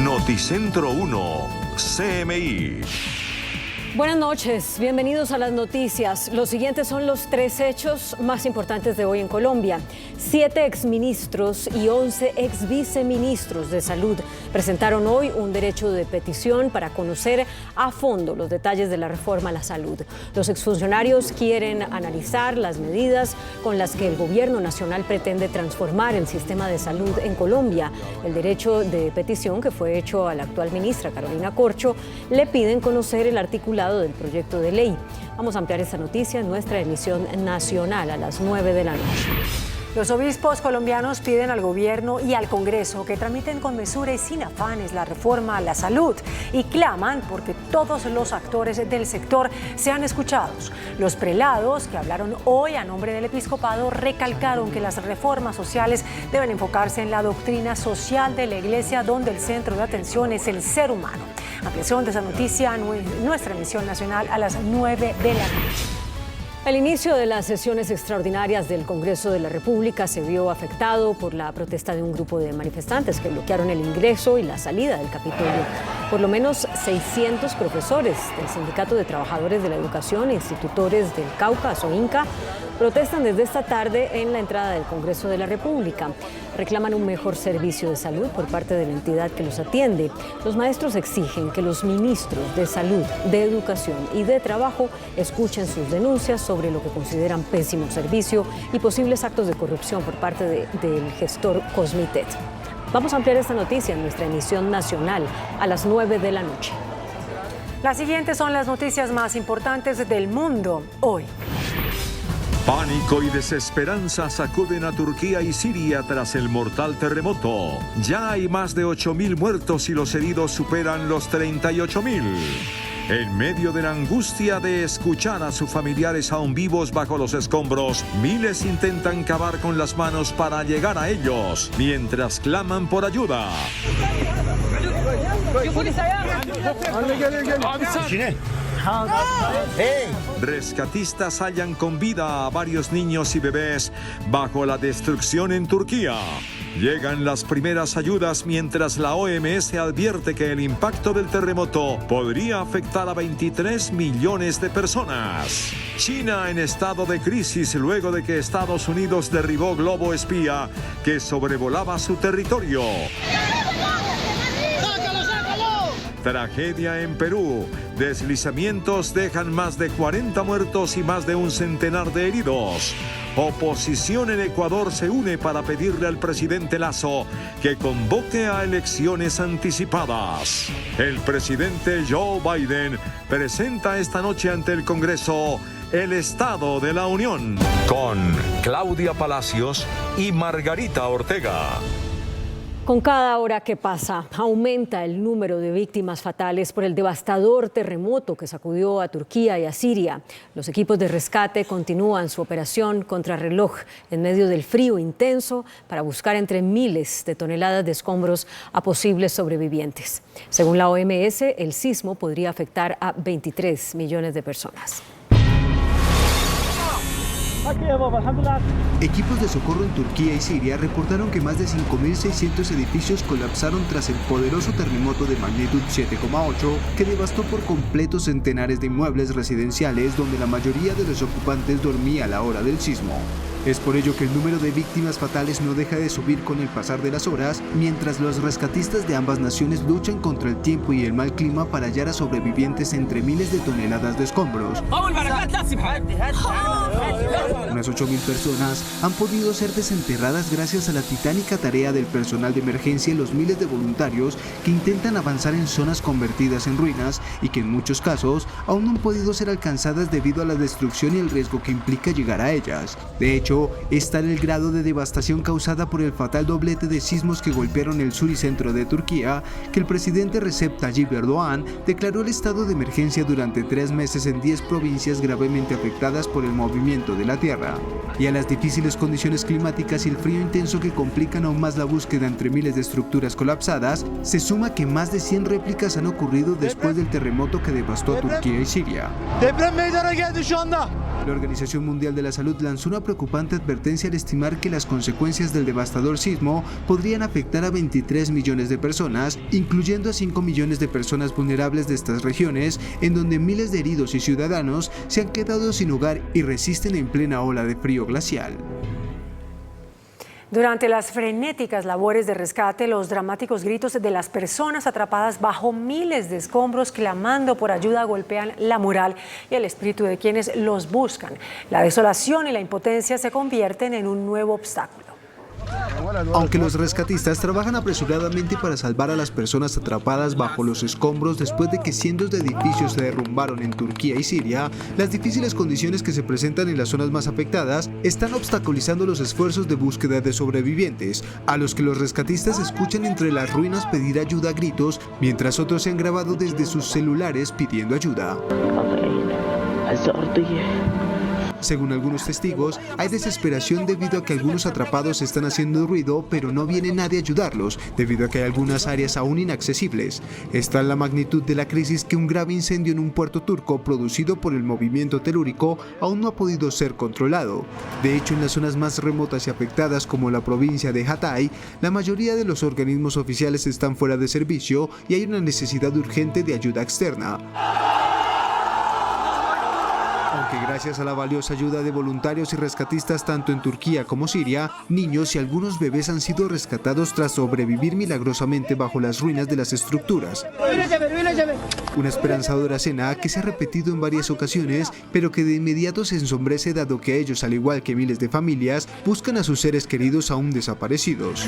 Noticentro 1, CMI. Buenas noches, bienvenidos a las noticias. Los siguientes son los 3 hechos más importantes de hoy en Colombia. 7 exministros y 11 exviceministros de salud presentaron hoy un derecho de petición para conocer a fondo los detalles de la reforma a la salud. Los exfuncionarios quieren analizar las medidas con las que el gobierno nacional pretende transformar el sistema de salud en Colombia. El derecho de petición que fue hecho a la actual ministra Carolina Corcho le piden conocer el articulado del proyecto de ley. Vamos a ampliar esta noticia en nuestra emisión nacional a las 9 de la noche. Los obispos colombianos piden al gobierno y al Congreso que tramiten con mesura y sin afanes la reforma a la salud y claman porque todos los actores del sector sean escuchados. Los prelados que hablaron hoy a nombre del episcopado recalcaron que las reformas sociales deben enfocarse en la doctrina social de la Iglesia, donde el centro de atención es el ser humano. Ampliación de esa noticia en nuestra emisión nacional a las 9 de la noche. El inicio de las sesiones extraordinarias del Congreso de la República se vio afectado por la protesta de un grupo de manifestantes que bloquearon el ingreso y la salida del Capitolio. Por lo menos 600 profesores del Sindicato de Trabajadores de la Educación e institutores del Cauca, SOINCA, protestan desde esta tarde en la entrada del Congreso de la República. Reclaman un mejor servicio de salud por parte de la entidad que los atiende. Los maestros exigen que los ministros de Salud, de Educación y de Trabajo escuchen sus denuncias sobre lo que consideran pésimo servicio y posibles actos de corrupción por parte del gestor Cosmitet. Vamos a ampliar esta noticia en nuestra emisión nacional a las 9 de la noche. Las siguientes son las noticias más importantes del mundo hoy. Pánico y desesperanza sacuden a Turquía y Siria tras el mortal terremoto. Ya hay más de 8.000 muertos y los heridos superan los 38.000. En medio de la angustia de escuchar a sus familiares aún vivos bajo los escombros, miles intentan cavar con las manos para llegar a ellos, mientras claman por ayuda. Rescatistas hallan con vida a varios niños y bebés bajo la destrucción en Turquía. Llegan las primeras ayudas mientras la OMS advierte que el impacto del terremoto podría afectar a 23 millones de personas. China en estado de crisis luego de que Estados Unidos derribó globo espía que sobrevolaba su territorio. Tragedia en Perú. Deslizamientos dejan más de 40 muertos y más de un centenar de heridos. Oposición en Ecuador se une para pedirle al presidente Lasso que convoque a elecciones anticipadas. El presidente Joe Biden presenta esta noche ante el Congreso el Estado de la Unión. Con Claudia Palacios y Margarita Ortega. Con cada hora que pasa, aumenta el número de víctimas fatales por el devastador terremoto que sacudió a Turquía y a Siria. Los equipos de rescate continúan su operación contrarreloj en medio del frío intenso para buscar entre miles de toneladas de escombros a posibles sobrevivientes. Según la OMS, el sismo podría afectar a 23 millones de personas. Equipos de socorro en Turquía y Siria reportaron que más de 5.600 edificios colapsaron tras el poderoso terremoto de magnitud 7,8 que devastó por completo centenares de inmuebles residenciales donde la mayoría de los ocupantes dormía a la hora del sismo. Es por ello que el número de víctimas fatales no deja de subir con el pasar de las horas, mientras los rescatistas de ambas naciones luchan contra el tiempo y el mal clima para hallar a sobrevivientes entre miles de toneladas de escombros. Unas 8.000 personas han podido ser desenterradas gracias a la titánica tarea del personal de emergencia y los miles de voluntarios que intentan avanzar en zonas convertidas en ruinas y que en muchos casos aún no han podido ser alcanzadas debido a la destrucción y el riesgo que implica llegar a ellas. De hecho, es tal el grado de devastación causada por el fatal doblete de sismos que golpearon el sur y centro de Turquía que el presidente Recep Tayyip Erdoğan declaró el estado de emergencia durante 3 meses en 10 provincias gravemente afectadas por el movimiento de la tierra. Y a las difíciles condiciones climáticas y el frío intenso que complican aún más la búsqueda entre miles de estructuras colapsadas, se suma que más de 100 réplicas han ocurrido después del terremoto que devastó a Turquía y Siria. La Organización Mundial de la Salud lanzó una preocupante advertencia al estimar que las consecuencias del devastador sismo podrían afectar a 23 millones de personas, incluyendo a 5 millones de personas vulnerables de estas regiones, en donde miles de heridos y ciudadanos se han quedado sin hogar y resisten en plena ola de frío glacial. Durante las frenéticas labores de rescate, los dramáticos gritos de las personas atrapadas bajo miles de escombros clamando por ayuda golpean la moral y el espíritu de quienes los buscan. La desolación y la impotencia se convierten en un nuevo obstáculo. Aunque los rescatistas trabajan apresuradamente para salvar a las personas atrapadas bajo los escombros después de que cientos de edificios se derrumbaron en Turquía y Siria, las difíciles condiciones que se presentan en las zonas más afectadas están obstaculizando los esfuerzos de búsqueda de sobrevivientes, a los que los rescatistas escuchan entre las ruinas pedir ayuda a gritos, mientras otros se han grabado desde sus celulares pidiendo ayuda. Según algunos testigos, hay desesperación debido a que algunos atrapados están haciendo ruido, pero no viene nadie a ayudarlos, debido a que hay algunas áreas aún inaccesibles. Está en la magnitud de la crisis que un grave incendio en un puerto turco producido por el movimiento telúrico aún no ha podido ser controlado. De hecho, en las zonas más remotas y afectadas como la provincia de Hatay, la mayoría de los organismos oficiales están fuera de servicio y hay una necesidad urgente de ayuda externa. Aunque gracias a la valiosa ayuda de voluntarios y rescatistas tanto en Turquía como Siria, niños y algunos bebés han sido rescatados tras sobrevivir milagrosamente bajo las ruinas de las estructuras. Una esperanzadora escena que se ha repetido en varias ocasiones, pero que de inmediato se ensombrece dado que ellos, al igual que miles de familias, buscan a sus seres queridos aún desaparecidos.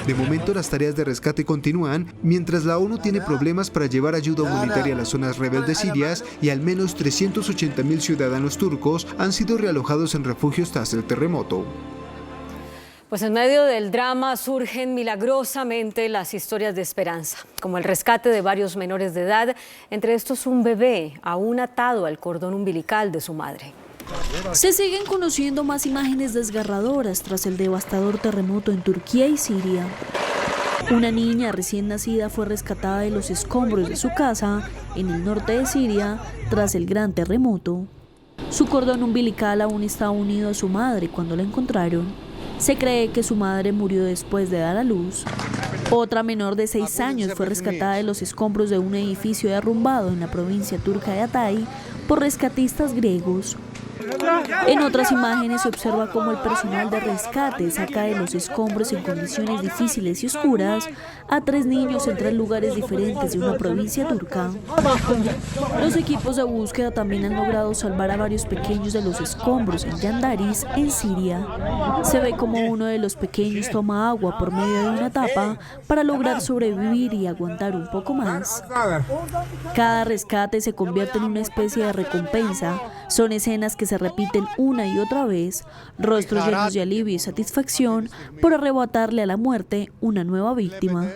De momento las tareas de rescate continúan, mientras la ONU tiene problemas para llevar ayuda humanitaria a las zonas rebeldes sirias y al menos 380.000 ciudadanos turcos han sido realojados en refugios tras el terremoto. Pues en medio del drama surgen milagrosamente las historias de esperanza, como el rescate de varios menores de edad, entre estos un bebé aún atado al cordón umbilical de su madre. Se siguen conociendo más imágenes desgarradoras tras el devastador terremoto en Turquía y Siria. Una niña recién nacida fue rescatada de los escombros de su casa en el norte de Siria tras el gran terremoto. Su cordón umbilical aún estaba unido a su madre cuando la encontraron. Se cree que su madre murió después de dar a luz. Otra menor de 6 años fue rescatada de los escombros de un edificio derrumbado en la provincia turca de Hatay por rescatistas griegos. En otras imágenes se observa cómo el personal de rescate saca de los escombros en condiciones difíciles y oscuras a 3 niños en 3 lugares diferentes de una provincia turca. Los equipos de búsqueda también han logrado salvar a varios pequeños de los escombros en Yandaris, en Siria. Se ve como uno de los pequeños toma agua por medio de una tapa para lograr sobrevivir y aguantar un poco más. Cada rescate se convierte en una especie de recompensa. Son escenas que se repiten una y otra vez, rostros llenos de alivio y satisfacción por arrebatarle a la muerte una nueva víctima.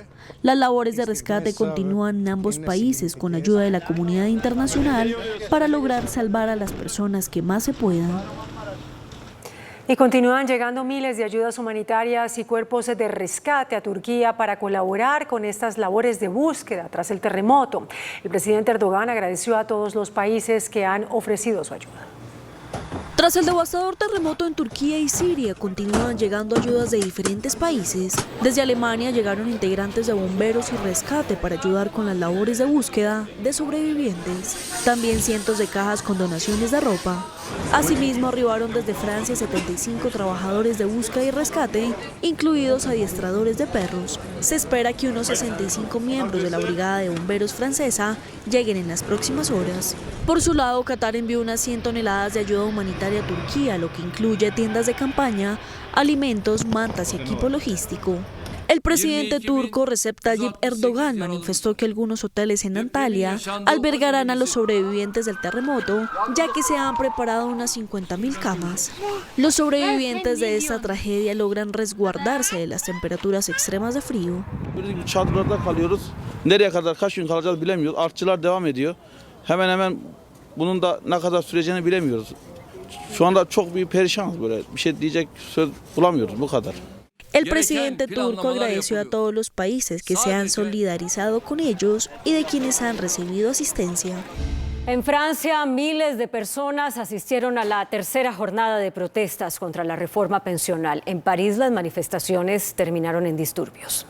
Las labores de rescate continúan en ambos países con ayuda de la comunidad internacional para lograr salvar a las personas que más se puedan. Y continúan llegando miles de ayudas humanitarias y cuerpos de rescate a Turquía para colaborar con estas labores de búsqueda tras el terremoto. El presidente Erdogan agradeció a todos los países que han ofrecido su ayuda. Tras el devastador terremoto en Turquía y Siria, continúan llegando ayudas de diferentes países. Desde Alemania llegaron integrantes de bomberos y rescate para ayudar con las labores de búsqueda de sobrevivientes. También cientos de cajas con donaciones de ropa. Asimismo, arribaron desde Francia 75 trabajadores de búsqueda y rescate, incluidos adiestradores de perros. Se espera que unos 65 miembros de la Brigada de Bomberos francesa lleguen en las próximas horas. Por su lado, Qatar envió unas 100 toneladas de ayuda humanitaria a Turquía, lo que incluye tiendas de campaña, alimentos, mantas y equipo logístico. El presidente turco Recep Tayyip Erdogan manifestó que algunos hoteles en Antalya albergarán a los sobrevivientes del terremoto, ya que se han preparado unas 50.000 camas. Los sobrevivientes de esta tragedia logran resguardarse de las temperaturas extremas de frío. Çadırlarda kalıyoruz. Nereye kadar, kaç gün kalacağız bilemiyoruz. Artçılar devam ediyor. Hemen bunun da ne kadar süreceğini bilemiyoruz. Şu anda çok bir perişanız böyle. Bir şey diyecek söz bulamıyoruz bu kadar. El presidente turco agradeció a todos los países que se han solidarizado con ellos y de quienes han recibido asistencia. En Francia, miles de personas asistieron a la tercera jornada de protestas contra la reforma pensional. En París, las manifestaciones terminaron en disturbios.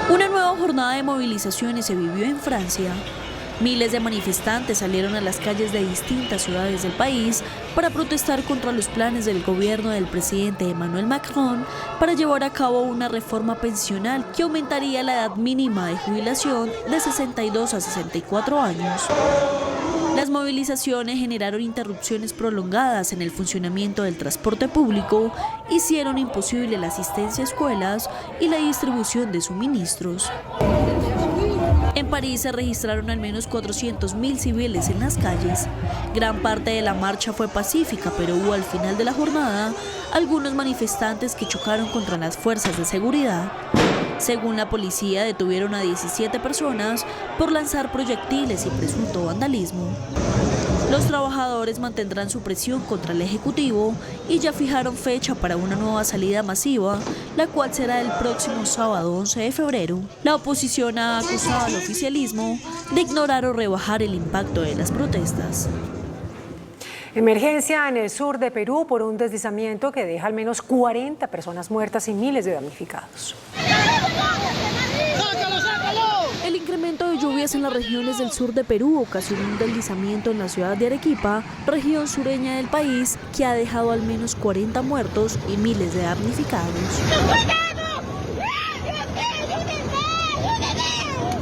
Una nueva jornada de movilizaciones se vivió en Francia. Miles de manifestantes salieron a las calles de distintas ciudades del país para protestar contra los planes del gobierno del presidente Emmanuel Macron para llevar a cabo una reforma pensional que aumentaría la edad mínima de jubilación de 62 a 64 años. Las movilizaciones generaron interrupciones prolongadas en el funcionamiento del transporte público, hicieron imposible la asistencia a escuelas y la distribución de suministros. En París se registraron al menos 400.000 civiles en las calles. Gran parte de la marcha fue pacífica, pero hubo al final de la jornada algunos manifestantes que chocaron contra las fuerzas de seguridad. Según la policía, detuvieron a 17 personas por lanzar proyectiles y presunto vandalismo. Los trabajadores mantendrán su presión contra el Ejecutivo y ya fijaron fecha para una nueva salida masiva, la cual será el próximo sábado 11 de febrero. La oposición ha acusado al oficialismo de ignorar o rebajar el impacto de las protestas. Emergencia en el sur de Perú por un deslizamiento que deja al menos 40 personas muertas y miles de damnificados. El incremento de lluvias en las regiones del sur de Perú ocasionó un deslizamiento en la ciudad de Arequipa, región sureña del país, que ha dejado al menos 40 muertos y miles de damnificados.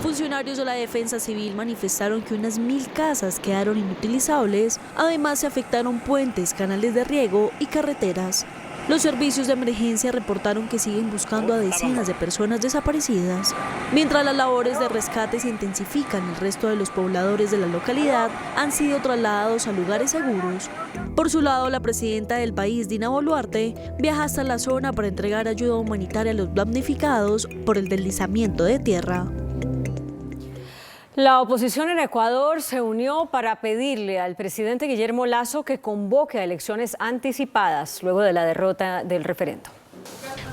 Funcionarios de la Defensa Civil manifestaron que unas 1.000 casas quedaron inutilizables, además se afectaron puentes, canales de riego y carreteras. Los servicios de emergencia reportaron que siguen buscando a decenas de personas desaparecidas. Mientras las labores de rescate se intensifican, el resto de los pobladores de la localidad han sido trasladados a lugares seguros. Por su lado, la presidenta del país, Dina Boluarte, viaja hasta la zona para entregar ayuda humanitaria a los damnificados por el deslizamiento de tierra. La oposición en Ecuador se unió para pedirle al presidente Guillermo Lasso que convoque a elecciones anticipadas luego de la derrota del referendo.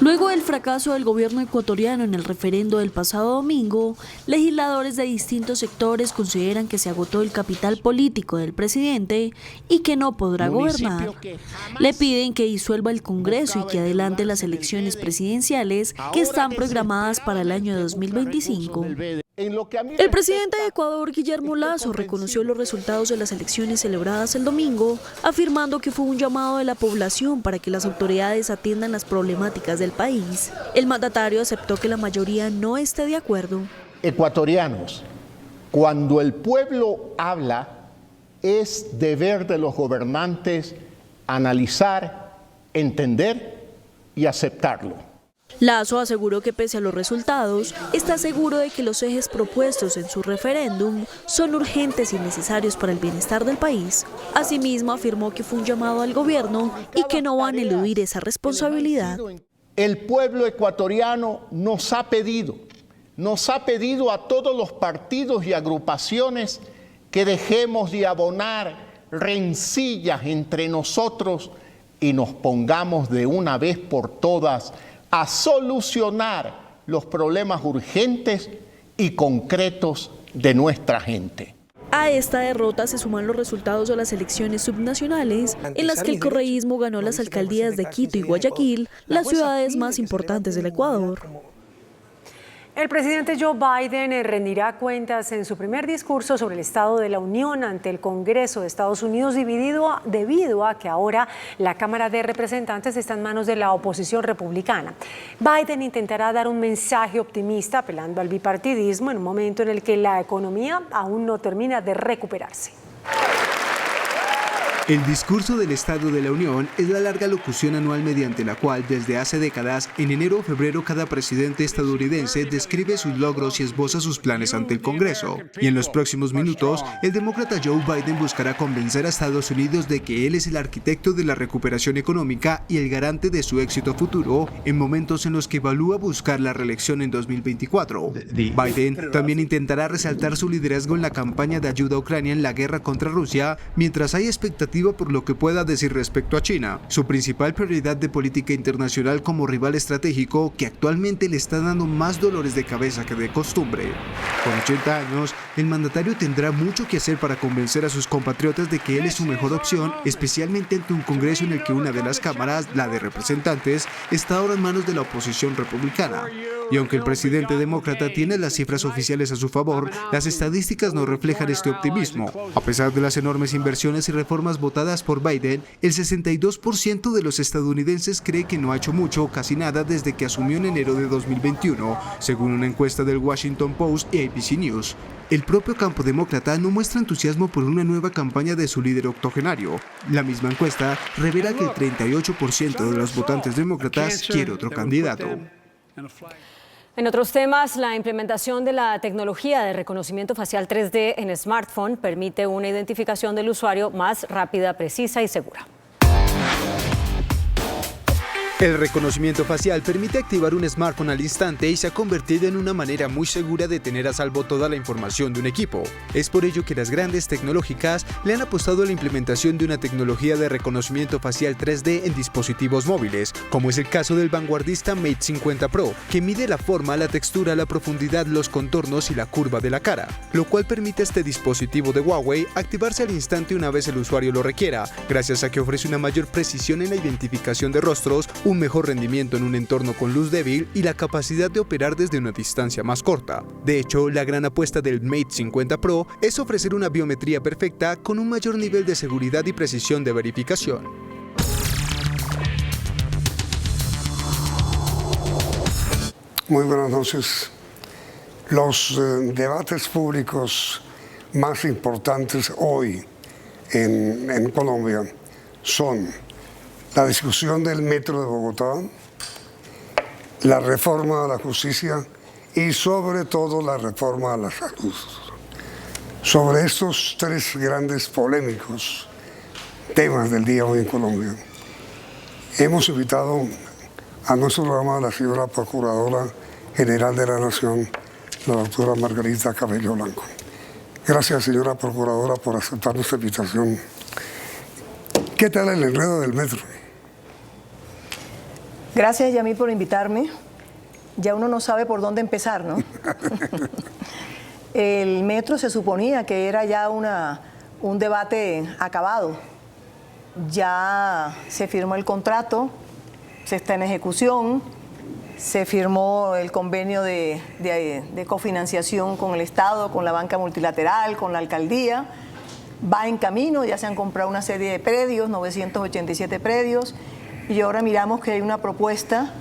Luego del fracaso del gobierno ecuatoriano en el referendo del pasado domingo, legisladores de distintos sectores consideran que se agotó el capital político del presidente y que no podrá gobernar. Le piden que disuelva el Congreso y que adelante las elecciones presidenciales que están programadas para el año 2025. El presidente de Ecuador, Guillermo Lasso, reconoció los resultados de las elecciones celebradas el domingo, afirmando que fue un llamado de la población para que las autoridades atiendan las problemáticas del país. El mandatario aceptó que la mayoría no esté de acuerdo. Ecuatorianos, cuando el pueblo habla, es deber de los gobernantes analizar, entender y aceptarlo. Lasso aseguró que pese a los resultados, está seguro de que los ejes propuestos en su referéndum son urgentes y necesarios para el bienestar del país. Asimismo, afirmó que fue un llamado al gobierno y que no van a eludir esa responsabilidad. El pueblo ecuatoriano nos ha pedido a todos los partidos y agrupaciones que dejemos de abonar rencillas entre nosotros y nos pongamos de una vez por todas a solucionar los problemas urgentes y concretos de nuestra gente. A esta derrota se suman los resultados de las elecciones subnacionales, en las que el correísmo ganó las alcaldías de Quito y Guayaquil, las ciudades más importantes del Ecuador. El presidente Joe Biden rendirá cuentas en su primer discurso sobre el Estado de la Unión ante el Congreso de Estados Unidos, debido a que ahora la Cámara de Representantes está en manos de la oposición republicana. Biden intentará dar un mensaje optimista apelando al bipartidismo en un momento en el que la economía aún no termina de recuperarse. El discurso del Estado de la Unión es la larga locución anual mediante la cual, desde hace décadas, en enero o febrero, cada presidente estadounidense describe sus logros y esboza sus planes ante el Congreso. Y en los próximos minutos, el demócrata Joe Biden buscará convencer a Estados Unidos de que él es el arquitecto de la recuperación económica y el garante de su éxito futuro, en momentos en los que evalúa buscar la reelección en 2024. Biden también intentará resaltar su liderazgo en la campaña de ayuda a Ucrania en la guerra contra Rusia, mientras hay expectativas expectativa por lo que pueda decir respecto a China, su principal prioridad de política internacional como rival estratégico que actualmente le está dando más dolores de cabeza que de costumbre. Con 80 años, el mandatario tendrá mucho que hacer para convencer a sus compatriotas de que él es su mejor opción, especialmente ante un Congreso en el que una de las cámaras, la de representantes, está ahora en manos de la oposición republicana. Y aunque el presidente demócrata tiene las cifras oficiales a su favor, las estadísticas no reflejan este optimismo. A pesar de las enormes inversiones y reformas votadas por Biden, el 62% de los estadounidenses cree que no ha hecho mucho o casi nada desde que asumió en enero de 2021, según una encuesta del Washington Post y ABC News. El propio campo demócrata no muestra entusiasmo por una nueva campaña de su líder octogenario. La misma encuesta revela que el 38% de los votantes demócratas quiere otro candidato. En otros temas, la implementación de la tecnología de reconocimiento facial 3D en smartphone permite una identificación del usuario más rápida, precisa y segura. El reconocimiento facial permite activar un smartphone al instante y se ha convertido en una manera muy segura de tener a salvo toda la información de un equipo. Es por ello que las grandes tecnológicas le han apostado a la implementación de una tecnología de reconocimiento facial 3D en dispositivos móviles, como es el caso del vanguardista Mate 50 Pro, que mide la forma, la textura, la profundidad, los contornos y la curva de la cara, lo cual permite a este dispositivo de Huawei activarse al instante una vez el usuario lo requiera, gracias a que ofrece una mayor precisión en la identificación de rostros, un mejor rendimiento en un entorno con luz débil y la capacidad de operar desde una distancia más corta. De hecho, la gran apuesta del Mate 50 Pro es ofrecer una biometría perfecta con un mayor nivel de seguridad y precisión de verificación. Muy buenas noches. Los debates públicos más importantes hoy en Colombia son la discusión del Metro de Bogotá, la reforma a la justicia y sobre todo la reforma a la salud. Sobre estos tres grandes polémicos temas del día hoy en Colombia, hemos invitado a nuestro programa a la señora Procuradora General de la Nación, la doctora Margarita Cabello Blanco. Gracias, señora Procuradora, por aceptar nuestra invitación. ¿Qué tal el enredo del metro? Gracias, Yamil, por invitarme. Ya uno no sabe por dónde empezar, ¿no? El metro se suponía que era ya un debate acabado. Ya se firmó el contrato, se está en ejecución, se firmó el convenio de cofinanciación con el Estado, con la banca multilateral, con la alcaldía. Va en camino, ya se han comprado una serie de predios, 987 predios. Y ahora miramos que hay una propuesta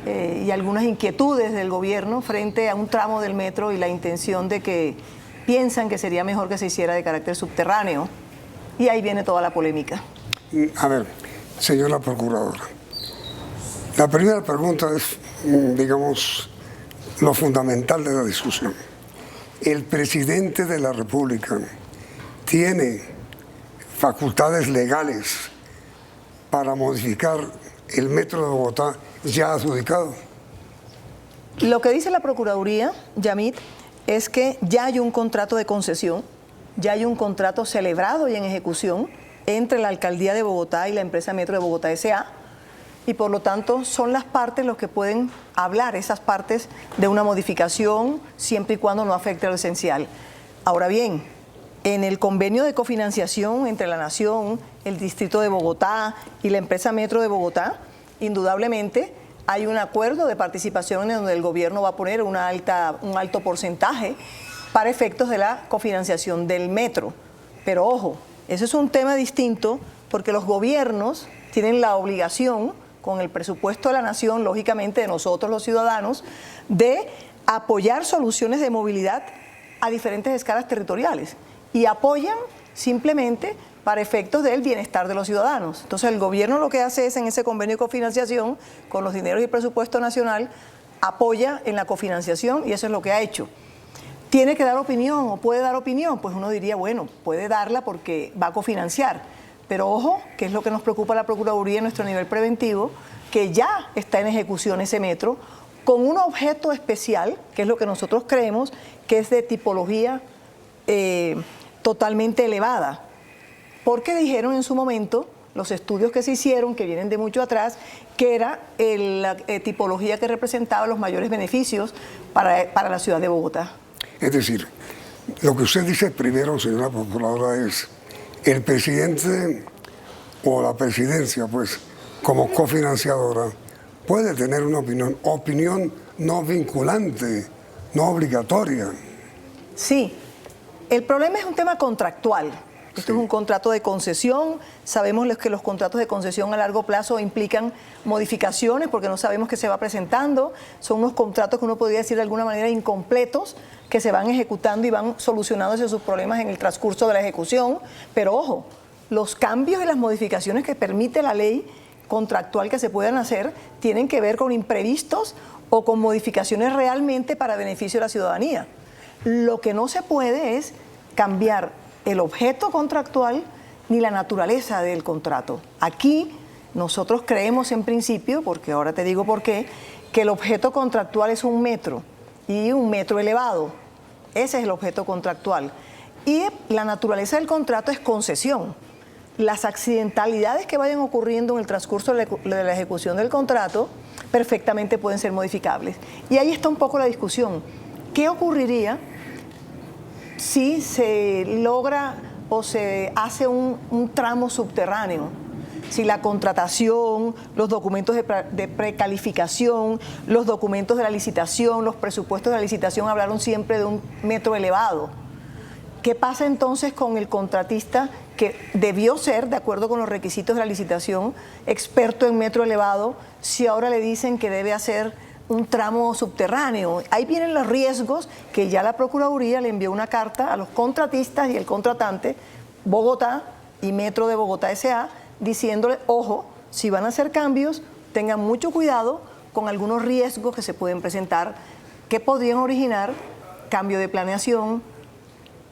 y algunas inquietudes del gobierno frente a un tramo del metro y la intención de que piensan que sería mejor que se hiciera de carácter subterráneo. Y ahí viene toda la polémica. A ver, señora Procuradora, la primera pregunta es, digamos, lo fundamental de la discusión. ¿El presidente de la República tiene facultades legales para modificar el metro de Bogotá ya adjudicado? Lo que dice la Procuraduría, Yamit, es que ya hay un contrato de concesión, ya hay un contrato celebrado y en ejecución entre la Alcaldía de Bogotá y la empresa Metro de Bogotá S.A., y por lo tanto son las partes los que pueden hablar, esas partes, de una modificación siempre y cuando no afecte a lo esencial. Ahora bien, en el convenio de cofinanciación entre la Nación, el Distrito de Bogotá y la empresa Metro de Bogotá, indudablemente hay un acuerdo de participación en donde el gobierno va a poner un alto porcentaje para efectos de la cofinanciación del metro. Pero ojo, eso es un tema distinto porque los gobiernos tienen la obligación, con el presupuesto de la Nación, lógicamente de nosotros los ciudadanos, de apoyar soluciones de movilidad a diferentes escalas territoriales. Y apoyan simplemente para efectos del bienestar de los ciudadanos. Entonces el gobierno lo que hace es en ese convenio de cofinanciación, con los dineros y el presupuesto nacional, apoya en la cofinanciación y eso es lo que ha hecho. ¿Tiene que dar opinión o puede dar opinión? Pues uno diría, bueno, puede darla porque va a cofinanciar. Pero ojo, que es lo que nos preocupa a la Procuraduría en nuestro nivel preventivo, que ya está en ejecución ese metro con un objeto especial, que es lo que nosotros creemos, que es de tipología totalmente elevada. porque dijeron en su momento, los estudios que se hicieron, que vienen de mucho atrás, que era la tipología que representaba los mayores beneficios para la ciudad de Bogotá. Es decir, lo que usted dice primero, señora procuradora, es el presidente o la presidencia, pues, como cofinanciadora, puede tener una opinión no vinculante, no obligatoria. Sí, el problema es un tema contractual. Esto es un contrato de concesión. Sabemos que los contratos de concesión a largo plazo implican modificaciones porque no sabemos qué se va presentando. Son unos contratos que uno podría decir de alguna manera incompletos, que se van ejecutando y van solucionándose sus problemas en el transcurso de la ejecución. Pero ojo, los cambios y las modificaciones que permite la ley contractual que se puedan hacer tienen que ver con imprevistos o con modificaciones realmente para beneficio de la ciudadanía. Lo que no se puede es cambiar el objeto contractual ni la naturaleza del contrato. Aquí nosotros creemos en principio, porque ahora te digo por qué, que el objeto contractual es un metro y un metro elevado. Ese es el objeto contractual. Y la naturaleza del contrato es concesión. Las accidentalidades que vayan ocurriendo en el transcurso de la ejecución del contrato perfectamente pueden ser modificables. Y ahí está un poco la discusión. ¿Qué ocurriría si se logra o se hace un tramo subterráneo? Si la contratación, los documentos de precalificación, los documentos de la licitación, los presupuestos de la licitación hablaron siempre de un metro elevado. ¿Qué pasa entonces con el contratista que debió ser, de acuerdo con los requisitos de la licitación, experto en metro elevado, si ahora le dicen que debe hacer un tramo subterráneo? Ahí vienen los riesgos que ya la Procuraduría le envió una carta a los contratistas y el contratante, Bogotá y Metro de Bogotá S.A., diciéndole, ojo, si van a hacer cambios, tengan mucho cuidado con algunos riesgos que se pueden presentar, que podrían originar cambio de planeación,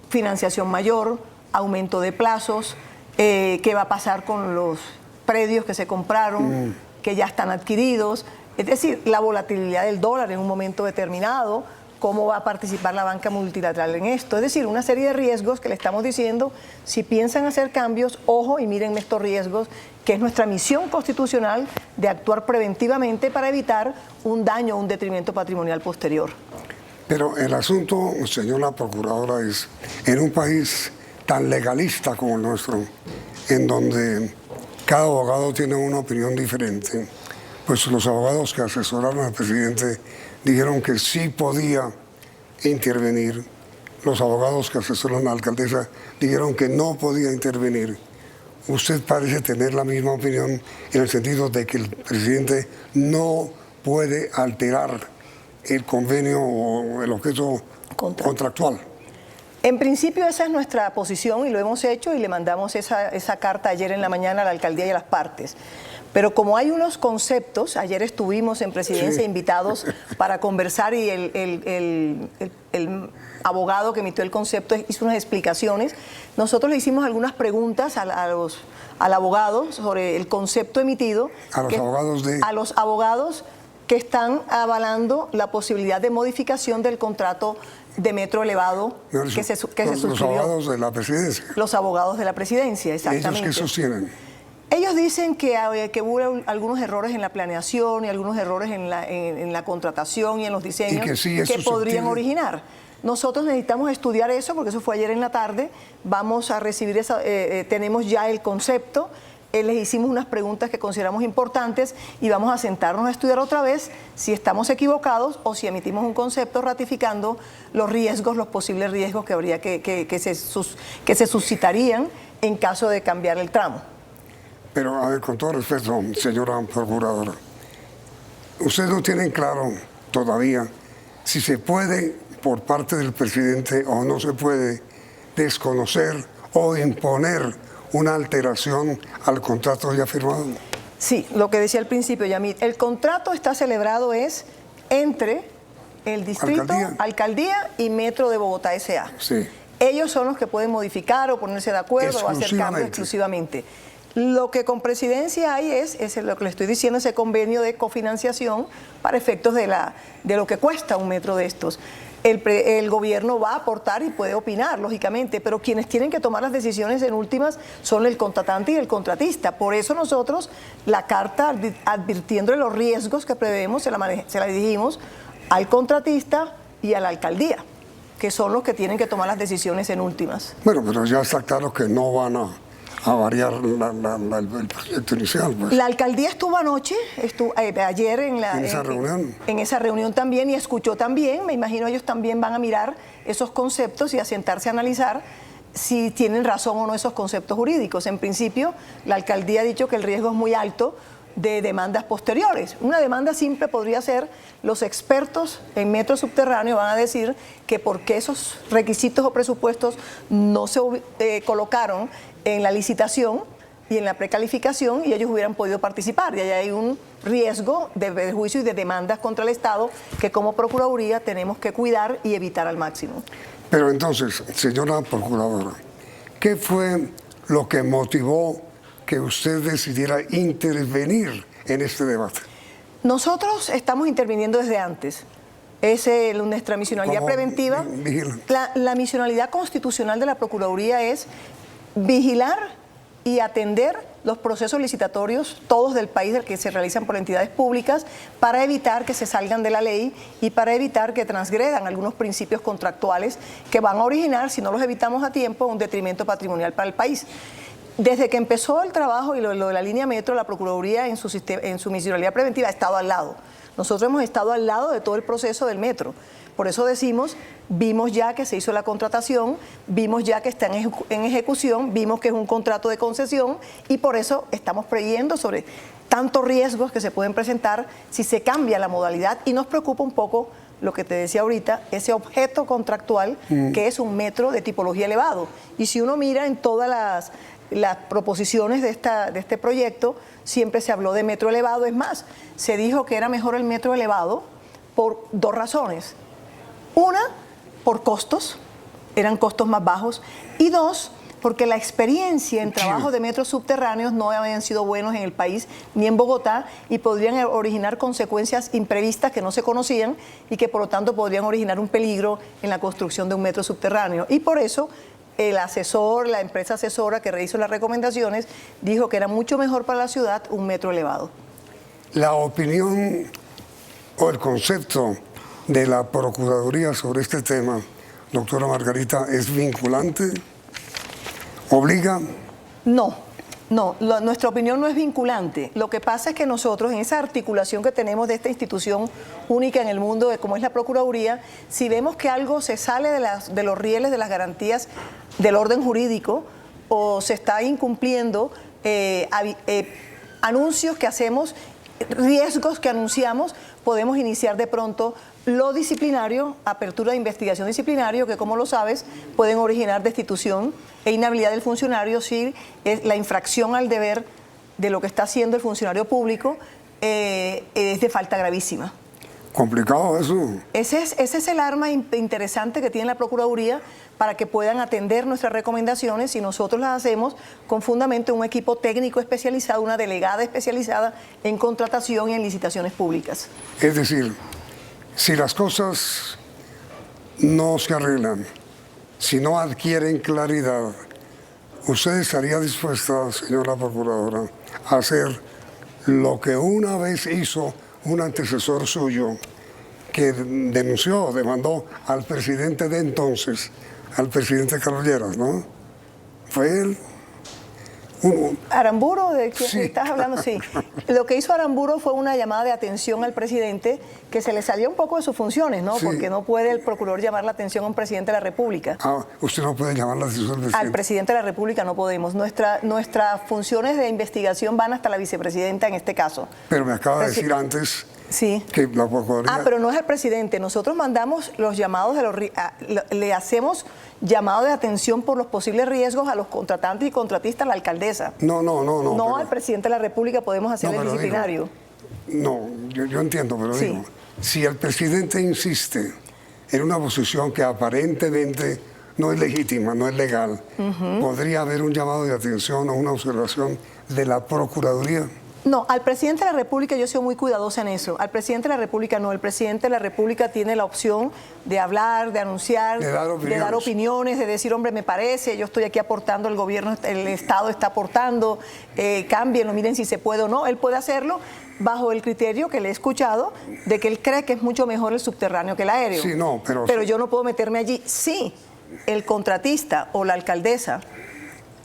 financiación mayor, aumento de plazos, qué va a pasar con los predios que se compraron, que ya están adquiridos. Es decir, la volatilidad del dólar en un momento determinado, cómo va a participar la banca multilateral en esto. Es decir, una serie de riesgos que le estamos diciendo, si piensan hacer cambios, ojo y miren estos riesgos, que es nuestra misión constitucional de actuar preventivamente para evitar un daño o un detrimento patrimonial posterior. Pero el asunto, señora procuradora, es en un país tan legalista como el nuestro, en donde cada abogado tiene una opinión diferente, pues los abogados que asesoraron al presidente dijeron que sí podía intervenir. Los abogados que asesoran a la alcaldesa dijeron que no podía intervenir. Usted parece tener la misma opinión en el sentido de que el presidente no puede alterar el convenio o el objeto contractual. En principio esa es nuestra posición y lo hemos hecho y le mandamos esa carta ayer en la mañana a la alcaldía y a las partes. Pero como hay unos conceptos, ayer estuvimos en presidencia invitados para conversar y el abogado que emitió el concepto hizo unas explicaciones. Nosotros le hicimos algunas preguntas al abogado sobre el concepto emitido. A los abogados que están avalando la posibilidad de modificación del contrato de metro elevado que se suscribió. Los abogados de la presidencia. Los abogados de la presidencia, exactamente. ¿Ellos qué sostienen? Ellos dicen que hubo algunos errores en la planeación y algunos errores en la contratación y en los diseños que podrían originar. Nosotros necesitamos estudiar eso porque eso fue ayer en la tarde. Vamos a recibir tenemos ya el concepto. Les hicimos unas preguntas que consideramos importantes y vamos a sentarnos a estudiar otra vez si estamos equivocados o si emitimos un concepto ratificando los riesgos, los posibles riesgos que habría que se suscitarían en caso de cambiar el tramo. Pero, a ver, con todo respeto, señora procuradora, ustedes no tienen claro todavía si se puede, por parte del presidente, o no se puede desconocer o imponer una alteración al contrato ya firmado. Sí, lo que decía al principio, Yamit, el contrato está celebrado es entre el distrito, alcaldía y Metro de Bogotá S.A. Sí. Ellos son los que pueden modificar o ponerse de acuerdo o hacer cambios exclusivamente. Lo que con presidencia hay es lo que le estoy diciendo, ese convenio de cofinanciación para efectos de lo que cuesta un metro de estos. el gobierno va a aportar y puede opinar, lógicamente, pero quienes tienen que tomar las decisiones en últimas son el contratante y el contratista. Por eso nosotros la carta advirtiendo de los riesgos que prevemos se la dirigimos al contratista y a la alcaldía, que son los que tienen que tomar las decisiones en últimas. Bueno, pero ya está claro que no van a variar el proyecto inicial. Pues. La alcaldía estuvo anoche, ayer en esa reunión también, y escuchó también. Me imagino ellos también van a mirar esos conceptos y a sentarse a analizar si tienen razón o no esos conceptos jurídicos. En principio, la alcaldía ha dicho que el riesgo es muy alto de demandas posteriores. Una demanda simple podría ser, los expertos en metro subterráneo van a decir que por qué esos requisitos o presupuestos no se colocaron en la licitación y en la precalificación y ellos hubieran podido participar. Y ahí hay un riesgo de perjuicio y de demandas contra el Estado que como Procuraduría tenemos que cuidar y evitar al máximo. Pero entonces, señora Procuradora, ¿qué fue lo que motivó que usted decidiera intervenir en este debate? Nosotros estamos interviniendo desde antes. Es nuestra misionalidad preventiva. La misionalidad constitucional de la Procuraduría es vigilar y atender los procesos licitatorios, todos del país, que se realizan por entidades públicas, para evitar que se salgan de la ley y para evitar que transgredan algunos principios contractuales que van a originar, si no los evitamos a tiempo, un detrimento patrimonial para el país. Desde que empezó el trabajo y lo de la línea metro, la Procuraduría en su misionalidad preventiva ha estado al lado. Nosotros hemos estado al lado de todo el proceso del metro. Por eso decimos, vimos ya que se hizo la contratación, vimos ya que está en ejecución, vimos que es un contrato de concesión y por eso estamos preveyendo sobre tantos riesgos que se pueden presentar si se cambia la modalidad, y nos preocupa un poco lo que te decía ahorita, ese objeto contractual que es un metro de tipología elevado. Y si uno mira en todas las proposiciones de este proyecto, siempre se habló de metro elevado. Es más, se dijo que era mejor el metro elevado por dos razones. Una, por costos, eran costos más bajos, y dos, porque la experiencia en trabajo de metros subterráneos no habían sido buenos en el país ni en Bogotá y podrían originar consecuencias imprevistas que no se conocían y que por lo tanto podrían originar un peligro en la construcción de un metro subterráneo. Y por eso el asesor, la empresa asesora que rehizo las recomendaciones, dijo que era mucho mejor para la ciudad un metro elevado. La opinión o el concepto de la Procuraduría sobre este tema, doctora Margarita, ¿es vinculante? ¿Obliga? No, nuestra opinión no es vinculante. Lo que pasa es que nosotros, en esa articulación que tenemos de esta institución única en el mundo, de como es la Procuraduría, si vemos que algo se sale de los rieles de las garantías del orden jurídico o se está incumpliendo anuncios que hacemos, riesgos que anunciamos, podemos iniciar de pronto lo disciplinario, apertura de investigación disciplinario, que como lo sabes, pueden originar destitución e inhabilidad del funcionario si es la infracción al deber de lo que está haciendo el funcionario público es de falta gravísima. Complicado eso. Ese es el arma interesante que tiene la Procuraduría para que puedan atender nuestras recomendaciones, y nosotros las hacemos con fundamento en un equipo técnico especializado, una delegada especializada en contratación y en licitaciones públicas. Es decir, si las cosas no se arreglan, si no adquieren claridad, ¿usted estaría dispuesta, señora Procuradora, a hacer lo que una vez hizo un antecesor suyo que demandó al presidente de entonces, al presidente Carlos Lleras, ¿no? Fue él. Aramburo, ¿de quién estás hablando? Sí. Lo que hizo Aramburo fue una llamada de atención al presidente que se le salió un poco de sus funciones, ¿no? Sí. Porque no puede el procurador llamar la atención a un presidente de la República. Ah, usted no puede llamar la atención al presidente. Al presidente de la República no podemos. Nuestras funciones de investigación van hasta la vicepresidenta en este caso. Pero me acaba de decir antes sí. que la Procuraduría... pero no es el presidente. Nosotros mandamos los llamados, le hacemos llamado de atención por los posibles riesgos a los contratantes y contratistas, a la alcaldesa. No al presidente de la República podemos hacer el disciplinario. Yo entiendo, pero digo, si el presidente insiste en una posición que aparentemente no es legítima, no es legal, ¿podría haber un llamado de atención o una observación de la Procuraduría? No, al presidente de la República yo he sido muy cuidadosa en eso. Al presidente de la República no. El presidente de la República tiene la opción de hablar, de anunciar, de dar opiniones, de decir, hombre, me parece, yo estoy aquí aportando, el gobierno, el Estado está aportando, cámbienlo, miren si se puede o no. Él puede hacerlo bajo el criterio que le he escuchado de que él cree que es mucho mejor el subterráneo que el aéreo. Sí, no, pero yo no puedo meterme allí. Sí, el contratista o la alcaldesa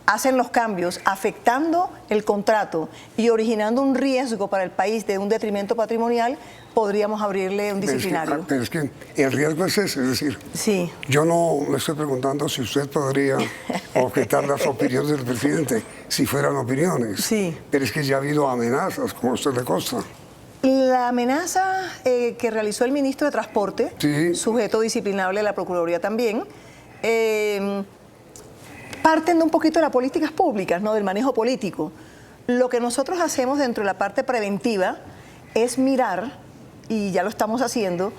hacen los cambios afectando el contrato y originando un riesgo para el país de un detrimento patrimonial, podríamos abrirle un disciplinario. Pero es que el riesgo es ese, es decir, sí. Yo no le estoy preguntando si usted podría objetar las opiniones del presidente, si fueran opiniones. Sí. Pero es que ya ha habido amenazas, como a usted le consta. La amenaza que realizó el ministro de Transporte, sí, sujeto disciplinable de la Procuraduría también, parten de un poquito de las políticas públicas, ¿no? Del manejo político. Lo que nosotros hacemos dentro de la parte preventiva es mirar, y ya lo estamos haciendo,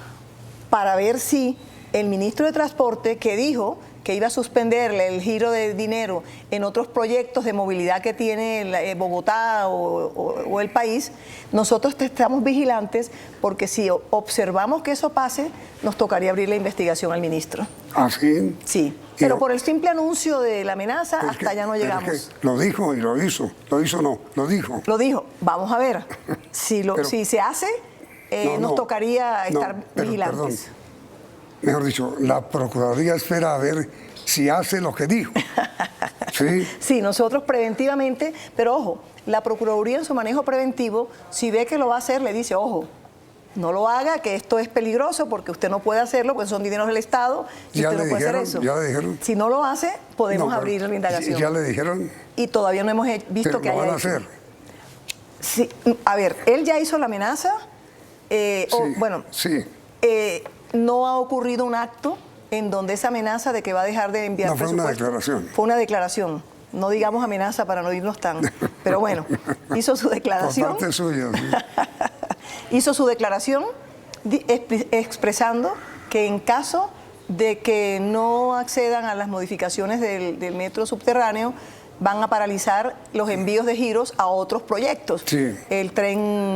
para ver si el ministro de Transporte, que dijo que iba a suspenderle el giro de dinero en otros proyectos de movilidad que tiene Bogotá o el país, nosotros estamos vigilantes porque si observamos que eso pase, nos tocaría abrir la investigación al ministro. ¿Ah, sí? Sí, pero por el simple anuncio de la amenaza, hasta allá no llegamos. Es que lo dijo y lo hizo. Lo hizo no, lo dijo. Lo dijo. Vamos a ver. Si se hace, nos tocaría estar vigilantes. Perdón. Mejor dicho, la Procuraduría espera a ver si hace lo que dijo. ¿Sí? Sí, nosotros preventivamente, pero ojo, la Procuraduría en su manejo preventivo, si ve que lo va a hacer, le dice, ojo, no lo haga, que esto es peligroso porque usted no puede hacerlo, porque son dineros del Estado y usted no puede hacer eso. Ya le dijeron. Si no lo hace, podemos abrir la indagación. Ya le dijeron. Y todavía no hemos visto que haya van a hecho. hacer. Sí, a ver, él ya hizo la amenaza. No ha ocurrido un acto en donde esa amenaza de que va a dejar de enviar presupuesto. No, fue una declaración. Fue una declaración. No digamos amenaza para no irnos tan... Pero bueno, hizo su declaración. Por parte suya, sí. Hizo su declaración expresando que en caso de que no accedan a las modificaciones del metro subterráneo, van a paralizar los envíos de giros a otros proyectos. Sí. El tren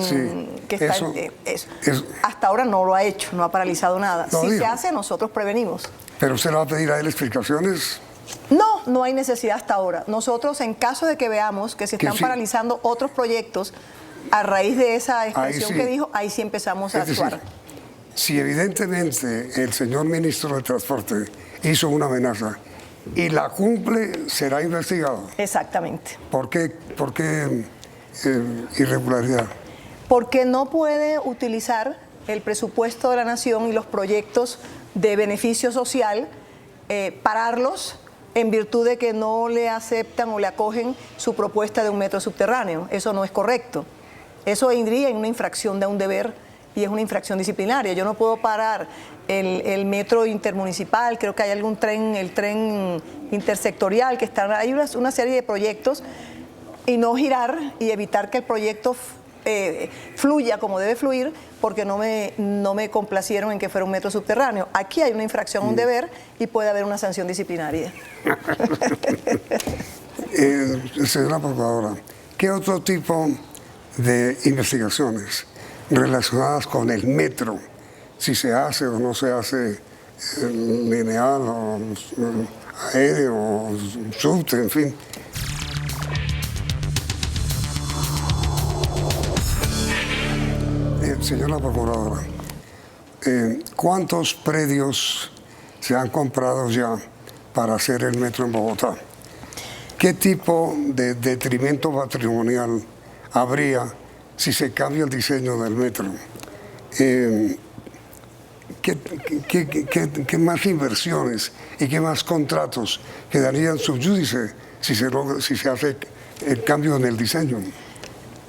que está... Hasta ahora no lo ha hecho, no ha paralizado nada. Si se hace, nosotros prevenimos. ¿Pero usted le va a pedir a él explicaciones? No hay necesidad hasta ahora. Nosotros, en caso de que veamos que se están paralizando otros proyectos, a raíz de esa expresión que dijo, ahí sí empezamos a actuar. Si evidentemente el señor ministro de Transporte hizo una amenaza y la cumple, será investigado. Exactamente. ¿Por qué irregularidad? Porque no puede utilizar el presupuesto de la nación y los proyectos de beneficio social, pararlos en virtud de que no le aceptan o le acogen su propuesta de un metro subterráneo. Eso no es correcto. Eso iría en una infracción de un deber y es una infracción disciplinaria. Yo no puedo parar el metro intermunicipal, creo que hay algún tren, el tren intersectorial, que están, hay una serie de proyectos, y no girar y evitar que el proyecto fluya como debe fluir, porque no me complacieron en que fuera un metro subterráneo. Aquí hay una infracción, un deber, y puede haber una sanción disciplinaria. Señora Procuradora, ¿qué otro tipo de investigaciones relacionadas con el metro, si se hace o no se hace lineal o aéreo o subte, en fin? Señora Procuradora, ¿cuántos predios se han comprado ya para hacer el metro en Bogotá? ¿Qué tipo de detrimento patrimonial habría si se cambia el diseño del metro? ¿Qué más inversiones y qué más contratos quedarían sub judice si se hace el cambio en el diseño?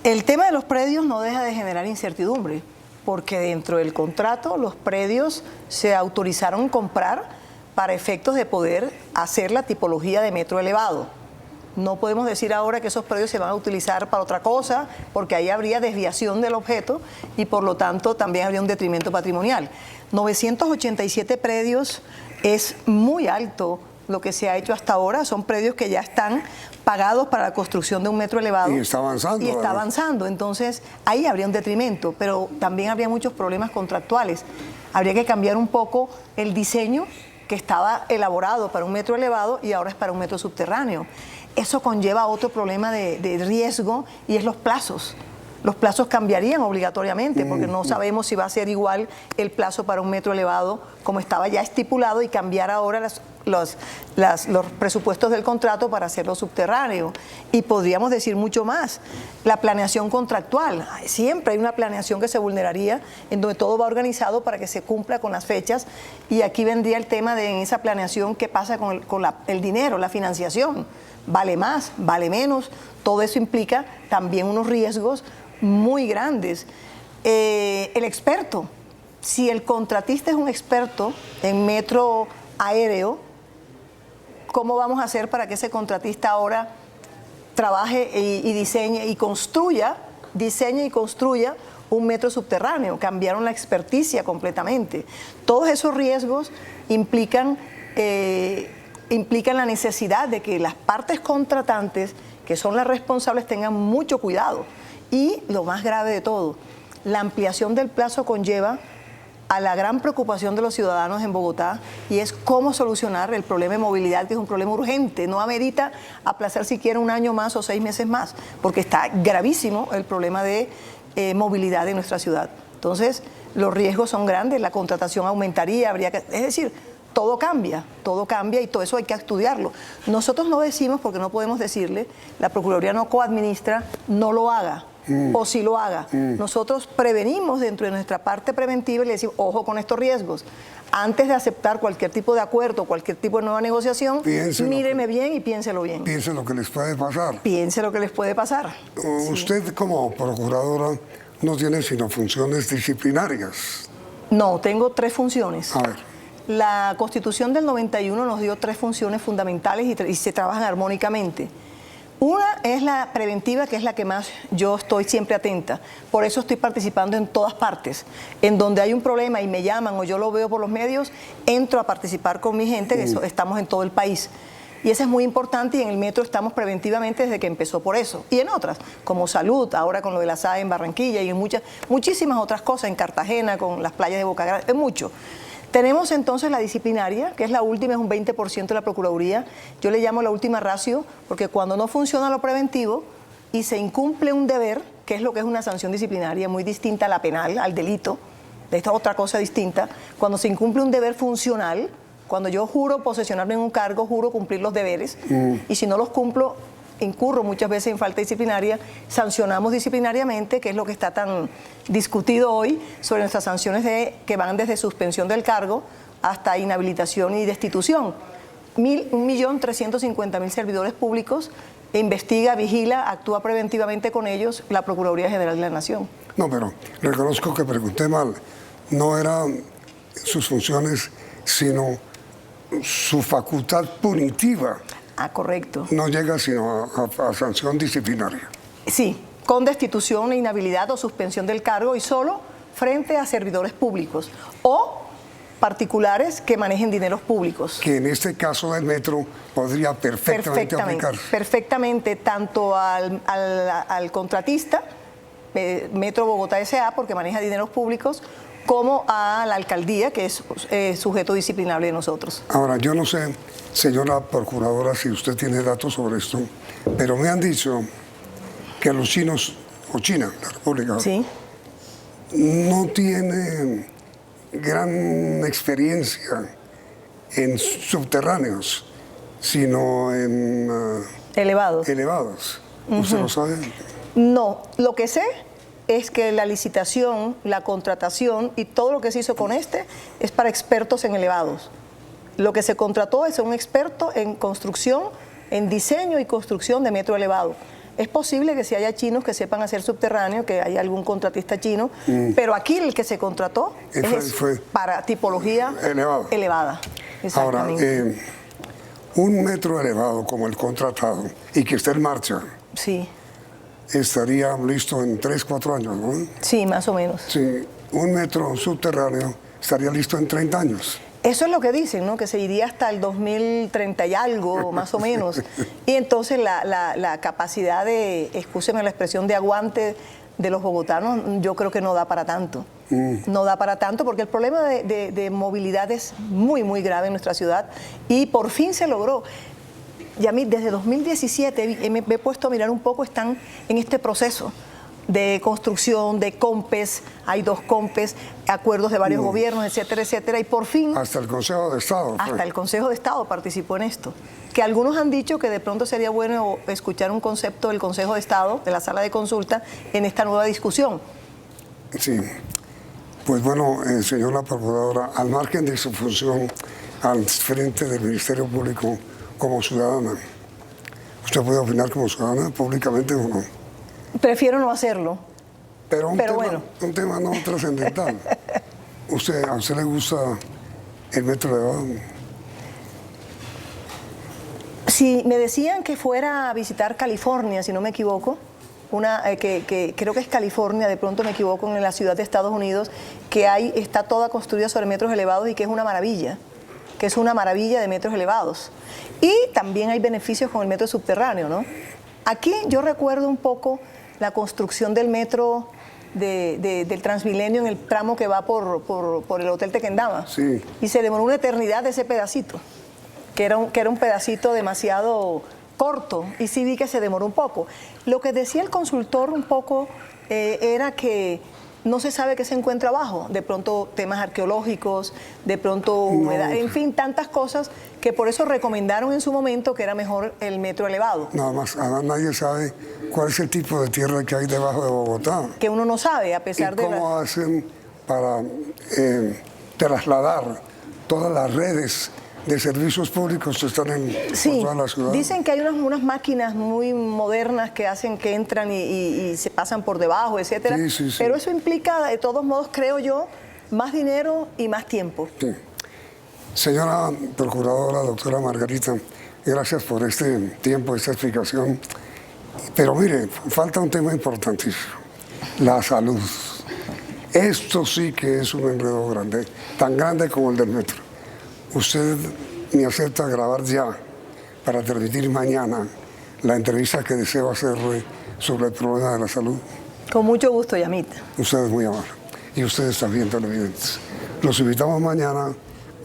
El tema de los predios no deja de generar incertidumbre, porque dentro del contrato los predios se autorizaron comprar para efectos de poder hacer la tipología de metro elevado. No podemos decir ahora que esos predios se van a utilizar para otra cosa, porque ahí habría desviación del objeto y por lo tanto también habría un detrimento patrimonial. 987 predios es muy alto lo que se ha hecho hasta ahora. Son predios que ya están pagados para la construcción de un metro elevado. Y está avanzando. Y está avanzando. Entonces, ahí habría un detrimento, pero también habría muchos problemas contractuales. Habría que cambiar un poco el diseño que estaba elaborado para un metro elevado y ahora es para un metro subterráneo. Eso conlleva otro problema de riesgo y es los plazos. Los plazos cambiarían obligatoriamente porque no sabemos si va a ser igual el plazo para un metro elevado como estaba ya estipulado y cambiar ahora los presupuestos del contrato para hacerlo subterráneo. Y podríamos decir mucho más. La planeación contractual. Siempre hay una planeación que se vulneraría en donde todo va organizado para que se cumpla con las fechas y aquí vendría el tema de en esa planeación qué pasa con el dinero, la financiación. Vale más, vale menos. Todo eso implica también unos riesgos muy grandes. El experto, si el contratista es un experto en metro aéreo, ¿cómo vamos a hacer para que ese contratista ahora trabaje y diseñe y construya un metro subterráneo? Cambiaron la experticia completamente. Todos esos riesgos implican la necesidad de que las partes contratantes, que son las responsables, tengan mucho cuidado. Y lo más grave de todo, la ampliación del plazo conlleva a la gran preocupación de los ciudadanos en Bogotá y es cómo solucionar el problema de movilidad, que es un problema urgente. No amerita aplazar siquiera un año más o 6 meses más, porque está gravísimo el problema de movilidad en nuestra ciudad. Entonces, los riesgos son grandes, la contratación aumentaría, es decir, todo cambia y todo eso hay que estudiarlo. Nosotros no decimos, porque no podemos decirle, la Procuraduría no coadministra, no lo haga. O si lo haga. Nosotros prevenimos dentro de nuestra parte preventiva y le decimos, ojo con estos riesgos. Antes de aceptar cualquier tipo de acuerdo, cualquier tipo de nueva negociación, míreme bien y piénselo bien. Piense lo que les puede pasar. Piense lo que les puede pasar. Usted como procuradora no tiene sino funciones disciplinarias. No, tengo 3 funciones. A ver. La Constitución del 91 nos dio 3 funciones fundamentales y se trabajan armónicamente. Una es la preventiva, que es la que más yo estoy siempre atenta. Por eso estoy participando en todas partes. En donde hay un problema y me llaman o yo lo veo por los medios, entro a participar con mi gente, que estamos en todo el país. Y eso es muy importante y en el metro estamos preventivamente desde que empezó por eso. Y en otras, como salud, ahora con lo de la SAE en Barranquilla y en muchísimas otras cosas, en Cartagena, con las playas de Boca Grande, mucho. Tenemos entonces la disciplinaria, que es la última, es un 20% de la Procuraduría. Yo le llamo la última ratio, porque cuando no funciona lo preventivo y se incumple un deber, que es lo que es una sanción disciplinaria, muy distinta a la penal, al delito, esta es otra cosa distinta, cuando se incumple un deber funcional, cuando yo juro posesionarme en un cargo, juro cumplir los deberes, y si no los cumplo, incurro muchas veces en falta disciplinaria, sancionamos disciplinariamente, que es lo que está tan discutido hoy sobre nuestras sanciones que van desde suspensión del cargo hasta inhabilitación y destitución. 1.350.000 servidores públicos, investiga, vigila, actúa preventivamente con ellos la Procuraduría General de la Nación. No, pero reconozco que pregunté mal. No eran sus funciones, sino su facultad punitiva. Ah, correcto. No llega sino a sanción disciplinaria. Sí, con destitución, inhabilidad o suspensión del cargo y solo frente a servidores públicos o particulares que manejen dineros públicos. Que en este caso del metro podría perfectamente aplicarse. Perfectamente, tanto al contratista, Metro Bogotá S.A., porque maneja dineros públicos, como a la alcaldía, que es sujeto disciplinable de nosotros. Ahora, yo no sé, señora procuradora, si usted tiene datos sobre esto, pero me han dicho que los chinos, o China, la República, ¿sí?, no tiene gran experiencia en subterráneos, sino en elevados. ¿Usted lo sabe? No, lo que sé es que la licitación, la contratación y todo lo que se hizo con es para expertos en elevados. Lo que se contrató es un experto en construcción, en diseño y construcción de metro elevado. Es posible que si haya chinos que sepan hacer subterráneo, que haya algún contratista chino, pero aquí el que se contrató fue para tipología elevada. Ahora, un metro elevado como el contratado y que esté en marcha, sí, estaría listo en 3, 4 años, ¿no? Sí, más o menos. Sí, un metro subterráneo estaría listo en 30 años. Eso es lo que dicen, ¿no? Que se iría hasta el 2030 y algo, más o menos. Y entonces la capacidad de, excúseme la expresión, de aguante de los bogotanos, yo creo que no da para tanto. No da para tanto porque el problema de movilidad es muy, muy grave en nuestra ciudad y por fin se logró. Yamit, desde 2017 me he puesto a mirar un poco, están en este proceso de construcción, de COMPES, hay 2 COMPES, acuerdos de varios gobiernos, etcétera, etcétera, y por fin... Hasta el Consejo de Estado. Hasta el Consejo de Estado participó en esto. Que algunos han dicho que de pronto sería bueno escuchar un concepto del Consejo de Estado, de la sala de consulta, en esta nueva discusión. Sí, pues bueno, señora Procuradora, al margen de su función al frente del Ministerio Público como ciudadana, ¿usted puede opinar como ciudadana públicamente o no? Prefiero no hacerlo. Pero bueno. Un tema no trascendental. ¿A usted le gusta el metro elevado? Si me decían que fuera a visitar California, si no me equivoco, que creo que es California, de pronto me equivoco, en la ciudad de Estados Unidos, que está toda construida sobre metros elevados y que es una maravilla, de metros elevados. Y también hay beneficios con el metro subterráneo, ¿no? Aquí yo recuerdo un poco la construcción del metro del Transmilenio en el tramo que va por el Hotel Tequendama. Sí. Y se demoró una eternidad ese pedacito, que era un pedacito demasiado corto, y sí vi que se demoró un poco. Lo que decía el consultor un poco era que no se sabe qué se encuentra abajo, de pronto temas arqueológicos, de pronto humedad, en fin, tantas cosas que por eso recomendaron en su momento que era mejor el metro elevado. Nada más, además nadie sabe cuál es el tipo de tierra que hay debajo de Bogotá. Que uno no sabe, a pesar de... ¿Cómo hacen para trasladar todas las redes de servicios públicos que están por toda la ciudad? Dicen que hay unas máquinas muy modernas que hacen que entran y se pasan por debajo, etcétera. Sí. Pero eso implica, de todos modos, creo yo, más dinero y más tiempo. Sí. Señora Procuradora, doctora Margarita, gracias por este tiempo, esta explicación. Pero mire, falta un tema importantísimo, la salud. Esto sí que es un enredo grande, tan grande como el del metro. ¿Usted me acepta grabar ya para transmitir mañana la entrevista que deseo hacerle sobre el problema de la salud? Con mucho gusto, Yamit. Usted es muy amable. Y ustedes también, televidentes. Los invitamos mañana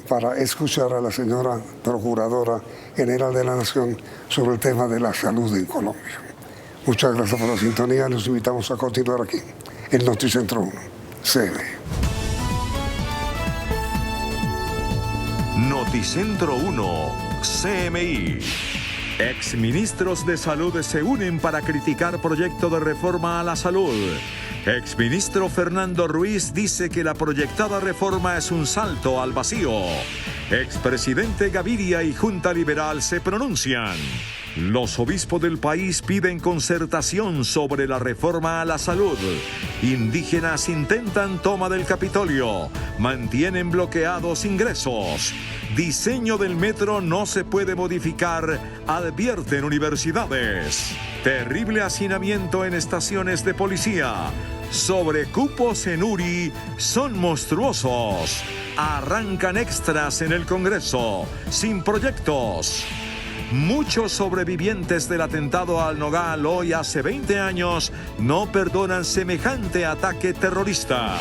para escuchar a la señora Procuradora General de la Nación sobre el tema de la salud en Colombia. Muchas gracias por la sintonía. Los invitamos a continuar aquí, en Noticentro 1. CM. Noticentro 1, CMI. Exministros de Salud se unen para criticar proyecto de reforma a la salud. Exministro Fernando Ruiz dice que la proyectada reforma es un salto al vacío. Expresidente Gaviria y Junta Liberal se pronuncian. Los obispos del país piden concertación sobre la reforma a la salud. Indígenas intentan toma del Capitolio. Mantienen bloqueados ingresos. Diseño del metro no se puede modificar, advierten universidades. Terrible hacinamiento en estaciones de policía. Sobrecupos en URI son monstruosos. Arrancan extras en el Congreso, sin proyectos. Muchos sobrevivientes del atentado al Nogal hoy hace 20 años no perdonan semejante ataque terrorista.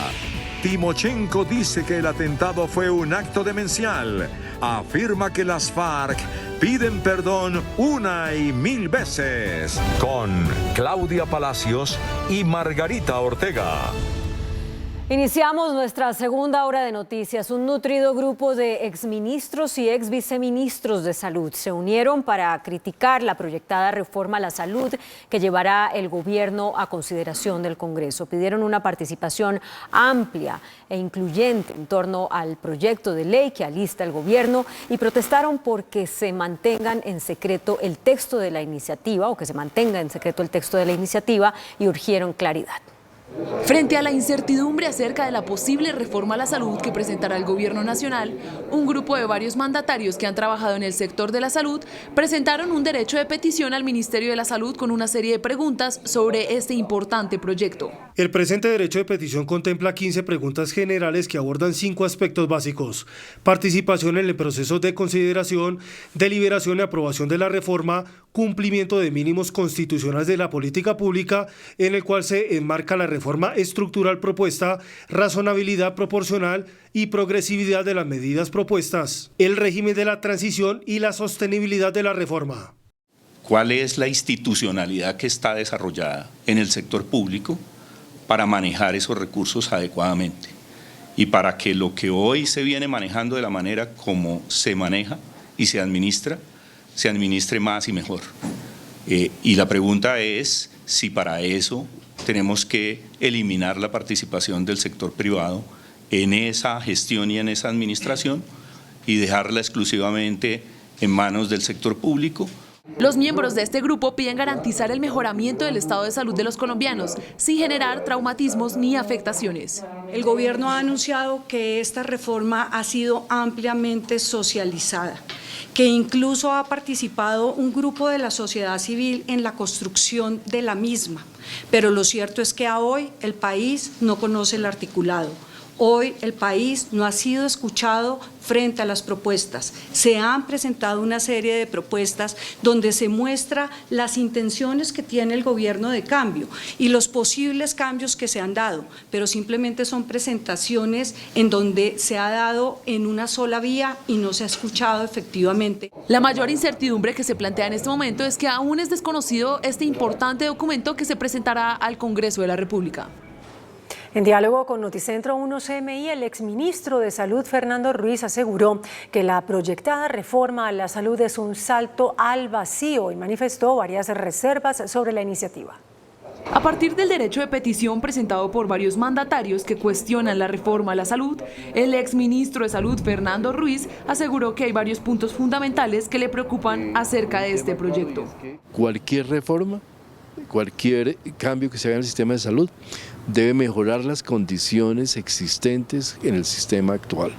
Timochenko dice que el atentado fue un acto demencial. Afirma que las FARC piden perdón 1 y 1000 veces. Con Claudia Palacios y Margarita Ortega. Iniciamos nuestra segunda hora de noticias. Un nutrido grupo de exministros y exviceministros de salud se unieron para criticar la proyectada reforma a la salud que llevará el gobierno a consideración del Congreso. Pidieron una participación amplia e incluyente en torno al proyecto de ley que alista el gobierno y protestaron porque se mantengan en secreto el texto de la iniciativa, o que se mantenga en secreto el texto de la iniciativa, y urgieron claridad. Frente a la incertidumbre acerca de la posible reforma a la salud que presentará el gobierno nacional, un grupo de varios mandatarios que han trabajado en el sector de la salud presentaron un derecho de petición al Ministerio de la Salud con una serie de preguntas sobre este importante proyecto. El presente derecho de petición contempla 15 preguntas generales que abordan 5 aspectos básicos: participación en el proceso de consideración, deliberación y aprobación de la reforma, cumplimiento de mínimos constitucionales de la política pública en el cual se enmarca la reforma estructural propuesta, razonabilidad proporcional y progresividad de las medidas propuestas, el régimen de la transición y la sostenibilidad de la reforma. ¿Cuál es la institucionalidad que está desarrollada en el sector público para manejar esos recursos adecuadamente? Y para que lo que hoy se viene manejando de la manera como se maneja y se administre más y mejor. Y la pregunta es si para eso tenemos que eliminar la participación del sector privado en esa gestión y en esa administración y dejarla exclusivamente en manos del sector público. Los miembros de este grupo piden garantizar el mejoramiento del estado de salud de los colombianos, sin generar traumatismos ni afectaciones. El gobierno ha anunciado que esta reforma ha sido ampliamente socializada, que incluso ha participado un grupo de la sociedad civil en la construcción de la misma. Pero lo cierto es que a hoy el país no conoce el articulado. Hoy el país no ha sido escuchado frente a las propuestas. Se han presentado una serie de propuestas donde se muestra las intenciones que tiene el gobierno de cambio y los posibles cambios que se han dado, pero simplemente son presentaciones en donde se ha dado en una sola vía y no se ha escuchado efectivamente. La mayor incertidumbre que se plantea en este momento es que aún es desconocido este importante documento que se presentará al Congreso de la República. En diálogo con Noticentro 1 CMI, el exministro de Salud, Fernando Ruiz, aseguró que la proyectada reforma a la salud es un salto al vacío y manifestó varias reservas sobre la iniciativa. A partir del derecho de petición presentado por varios mandatarios que cuestionan la reforma a la salud, el exministro de Salud, Fernando Ruiz, aseguró que hay varios puntos fundamentales que le preocupan acerca de este proyecto. Cualquier reforma, cualquier cambio que se haga en el sistema de salud debe mejorar las condiciones existentes en el sistema actual.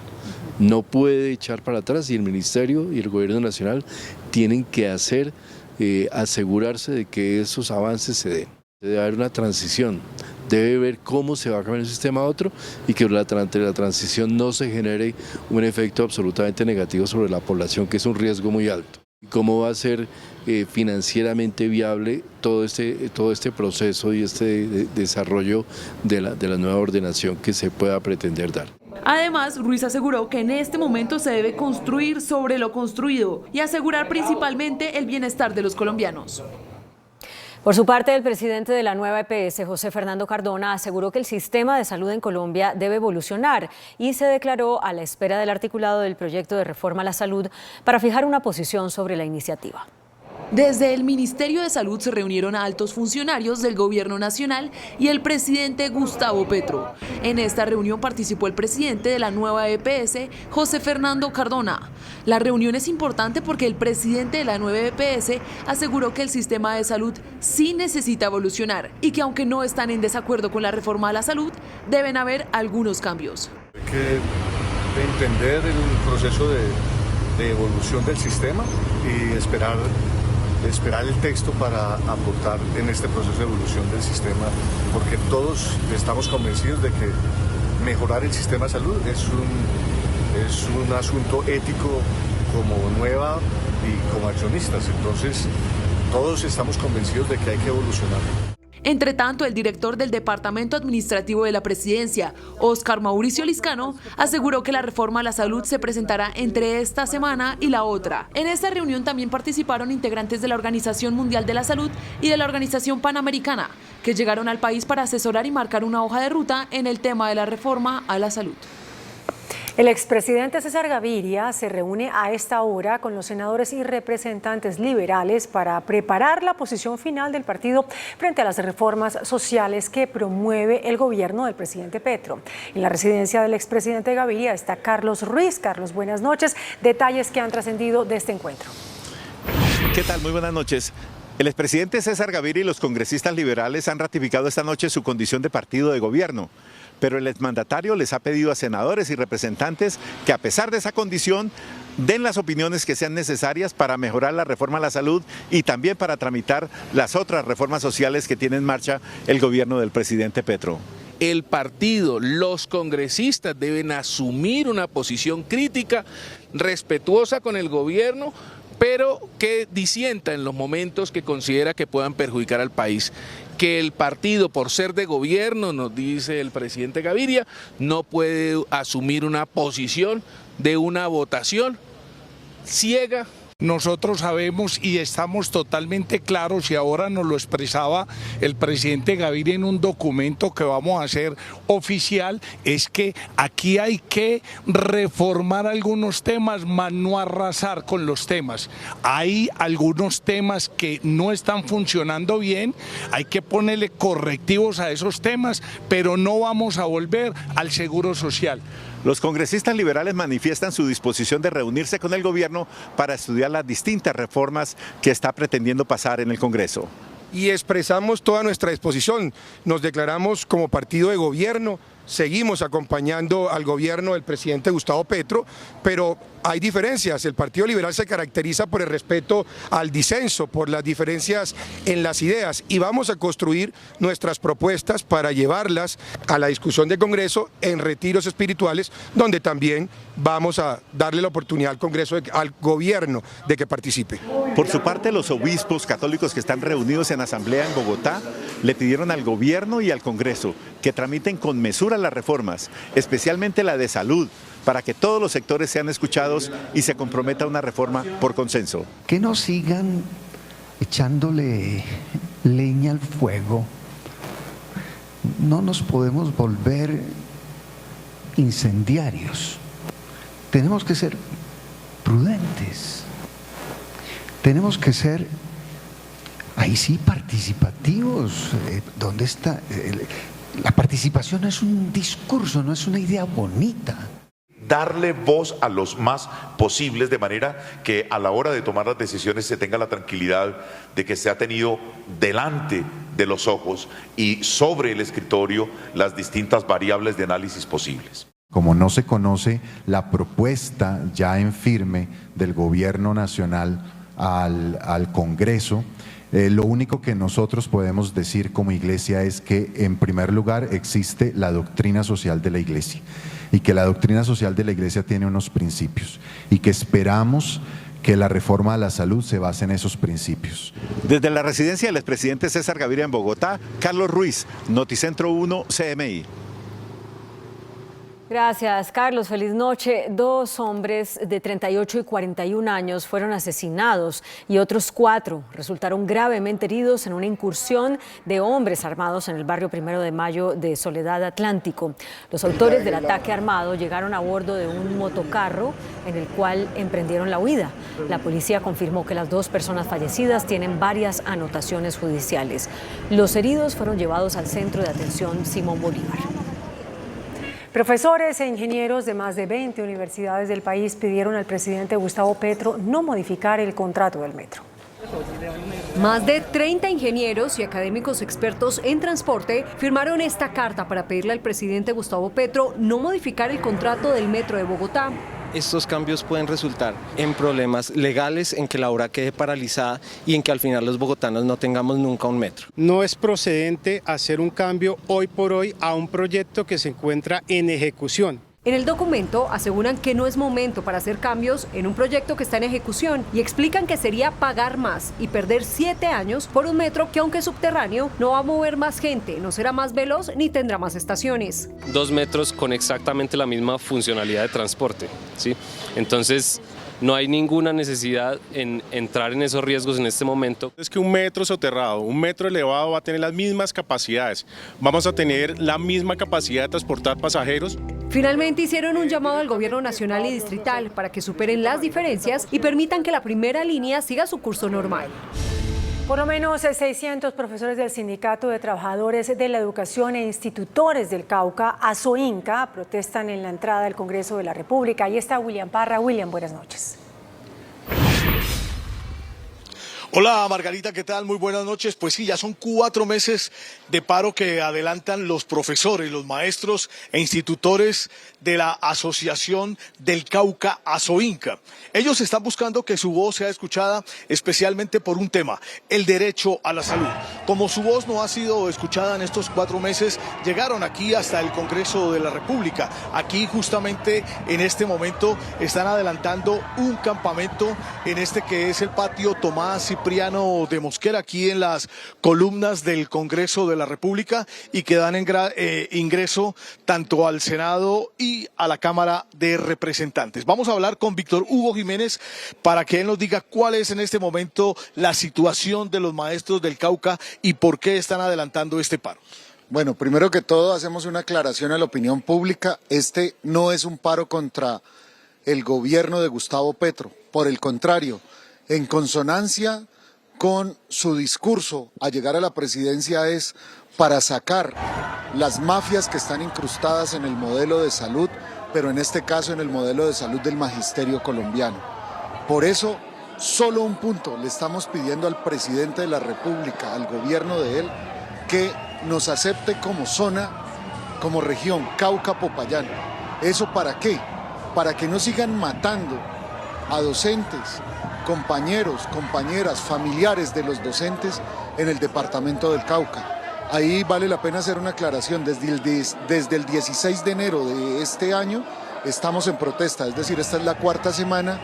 No puede echar para atrás y el Ministerio y el Gobierno Nacional tienen que asegurarse de que esos avances se den. Debe haber una transición, debe ver cómo se va a cambiar un sistema a otro y que durante la transición no se genere un efecto absolutamente negativo sobre la población, que es un riesgo muy alto. ¿Cómo va a ser financieramente viable todo este proceso y este desarrollo de la nueva ordenación que se pueda pretender dar? Además, Ruiz aseguró que en este momento se debe construir sobre lo construido y asegurar principalmente el bienestar de los colombianos. Por su parte, el presidente de la nueva EPS, José Fernando Cardona, aseguró que el sistema de salud en Colombia debe evolucionar y se declaró a la espera del articulado del proyecto de reforma a la salud para fijar una posición sobre la iniciativa. Desde el Ministerio de Salud se reunieron a altos funcionarios del Gobierno Nacional y el presidente Gustavo Petro. En esta reunión participó el presidente de la nueva EPS, José Fernando Cardona. La reunión es importante porque el presidente de la nueva EPS aseguró que el sistema de salud sí necesita evolucionar y que aunque no están en desacuerdo con la reforma a la salud, deben haber algunos cambios. Hay que entender el proceso de evolución del sistema y esperar el texto para aportar en este proceso de evolución del sistema, porque todos estamos convencidos de que mejorar el sistema de salud es un asunto ético como nueva y como accionistas. Entonces, todos estamos convencidos de que hay que evolucionar. Entre tanto, el director del Departamento Administrativo de la Presidencia, Óscar Mauricio Liscano, aseguró que la reforma a la salud se presentará entre esta semana y la otra. En esta reunión también participaron integrantes de la Organización Mundial de la Salud y de la Organización Panamericana, que llegaron al país para asesorar y marcar una hoja de ruta en el tema de la reforma a la salud. El expresidente César Gaviria se reúne a esta hora con los senadores y representantes liberales para preparar la posición final del partido frente a las reformas sociales que promueve el gobierno del presidente Petro. En la residencia del expresidente Gaviria está Carlos Ruiz. Carlos, buenas noches. Detalles que han trascendido de este encuentro. ¿Qué tal? Muy buenas noches. El expresidente César Gaviria y los congresistas liberales han ratificado esta noche su condición de partido de gobierno, pero el exmandatario les ha pedido a senadores y representantes que a pesar de esa condición den las opiniones que sean necesarias para mejorar la reforma a la salud y también para tramitar las otras reformas sociales que tiene en marcha el gobierno del presidente Petro. El partido, los congresistas deben asumir una posición crítica, respetuosa con el gobierno, pero que disienta en los momentos que considera que puedan perjudicar al país. Que el partido, por ser de gobierno, nos dice el presidente Gaviria, no puede asumir una posición de una votación ciega. Nosotros sabemos y estamos totalmente claros, y ahora nos lo expresaba el presidente Gaviria en un documento que vamos a hacer oficial, es que aquí hay que reformar algunos temas, más no arrasar con los temas. Hay algunos temas que no están funcionando bien, hay que ponerle correctivos a esos temas, pero no vamos a volver al seguro social. Los congresistas liberales manifiestan su disposición de reunirse con el gobierno para estudiar las distintas reformas que está pretendiendo pasar en el Congreso. Y expresamos toda nuestra disposición, nos declaramos como partido de gobierno, seguimos acompañando al gobierno del presidente Gustavo Petro, pero hay diferencias. El Partido Liberal se caracteriza por el respeto al disenso, por las diferencias en las ideas, y vamos a construir nuestras propuestas para llevarlas a la discusión del Congreso en retiros espirituales, donde también vamos a darle la oportunidad al Congreso, al gobierno, de que participe. Por su parte, los obispos católicos que están reunidos en asamblea en Bogotá le pidieron al gobierno y al Congreso que tramiten con mesura las reformas, especialmente la de salud, para que todos los sectores sean escuchados y se comprometa una reforma por consenso. Que no sigan echándole leña al fuego. No nos podemos volver incendiarios. Tenemos que ser prudentes. Tenemos que ser, ahí sí, participativos. ¿Dónde está? La participación no es un discurso, no es una idea bonita. Darle voz a los más posibles, de manera que a la hora de tomar las decisiones se tenga la tranquilidad de que se ha tenido delante de los ojos y sobre el escritorio las distintas variables de análisis posibles. Como no se conoce la propuesta ya en firme del gobierno nacional al Congreso, lo único que nosotros podemos decir como iglesia es que en primer lugar existe la doctrina social de la iglesia y que la doctrina social de la iglesia tiene unos principios y que esperamos que la reforma a la salud se base en esos principios. Desde la residencia del expresidente César Gaviria en Bogotá, Carlos Ruiz, Noticentro 1, CMI. Gracias, Carlos. Feliz noche. 2 hombres de 38 y 41 años fueron asesinados y otros 4 resultaron gravemente heridos en una incursión de hombres armados en el barrio 1 de Mayo de Soledad Atlántico. Los autores del ataque armado llegaron a bordo de un motocarro en el cual emprendieron la huida. La policía confirmó que las 2 personas fallecidas tienen varias anotaciones judiciales. Los heridos fueron llevados al Centro de Atención Simón Bolívar. Profesores e ingenieros de más de 20 universidades del país pidieron al presidente Gustavo Petro no modificar el contrato del metro. Más de 30 ingenieros y académicos expertos en transporte firmaron esta carta para pedirle al presidente Gustavo Petro no modificar el contrato del metro de Bogotá. Estos cambios pueden resultar en problemas legales, en que la obra quede paralizada y en que al final los bogotanos no tengamos nunca un metro. No es procedente hacer un cambio hoy por hoy a un proyecto que se encuentra en ejecución. En el documento aseguran que no es momento para hacer cambios en un proyecto que está en ejecución y explican que sería pagar más y perder 7 años por un metro que, aunque subterráneo, no va a mover más gente, no será más veloz ni tendrá más estaciones. 2 metros con exactamente la misma funcionalidad de transporte, ¿sí? Entonces, no hay ninguna necesidad en entrar en esos riesgos en este momento. Es que un metro soterrado, un metro elevado va a tener las mismas capacidades. Vamos a tener la misma capacidad de transportar pasajeros. Finalmente hicieron un llamado al gobierno nacional y distrital para que superen las diferencias y permitan que la primera línea siga su curso normal. Por lo menos 600 profesores del Sindicato de Trabajadores de la Educación e institutores del Cauca, ASOINCA, protestan en la entrada del Congreso de la República. Ahí está William Parra. William, buenas noches. Hola Margarita, ¿qué tal? Muy buenas noches. Pues sí, ya son 4 meses de paro que adelantan los profesores, los maestros e institutores de la Asociación del Cauca Asoinca. Ellos están buscando que su voz sea escuchada especialmente por un tema, el derecho a la salud. Como su voz no ha sido escuchada en estos 4 meses, llegaron aquí hasta el Congreso de la República. Aquí justamente en este momento están adelantando un campamento en este que es el patio Tomás Cipriano de Mosquera, aquí en las columnas del Congreso de la República, y que dan ingreso tanto al Senado y a la Cámara de Representantes. Vamos a hablar con Víctor Hugo Jiménez para que él nos diga cuál es en este momento la situación de los maestros del Cauca y por qué están adelantando este paro. Bueno, primero que todo hacemos una aclaración a la opinión pública. Este no es un paro contra el gobierno de Gustavo Petro. Por el contrario, en consonancia con su discurso a llegar a la presidencia es para sacar las mafias que están incrustadas en el modelo de salud, pero en este caso en el modelo de salud del magisterio colombiano. Por eso, solo un punto le estamos pidiendo al presidente de la República, al gobierno de él, que nos acepte como zona, como región, Cauca-Popayán. ¿Eso para qué? Para que no sigan matando a docentes, compañeros, compañeras, familiares de los docentes en el departamento del Cauca. Ahí vale la pena hacer una aclaración. Desde el 16 de enero de este año estamos en protesta, es decir, esta es la 4ª semana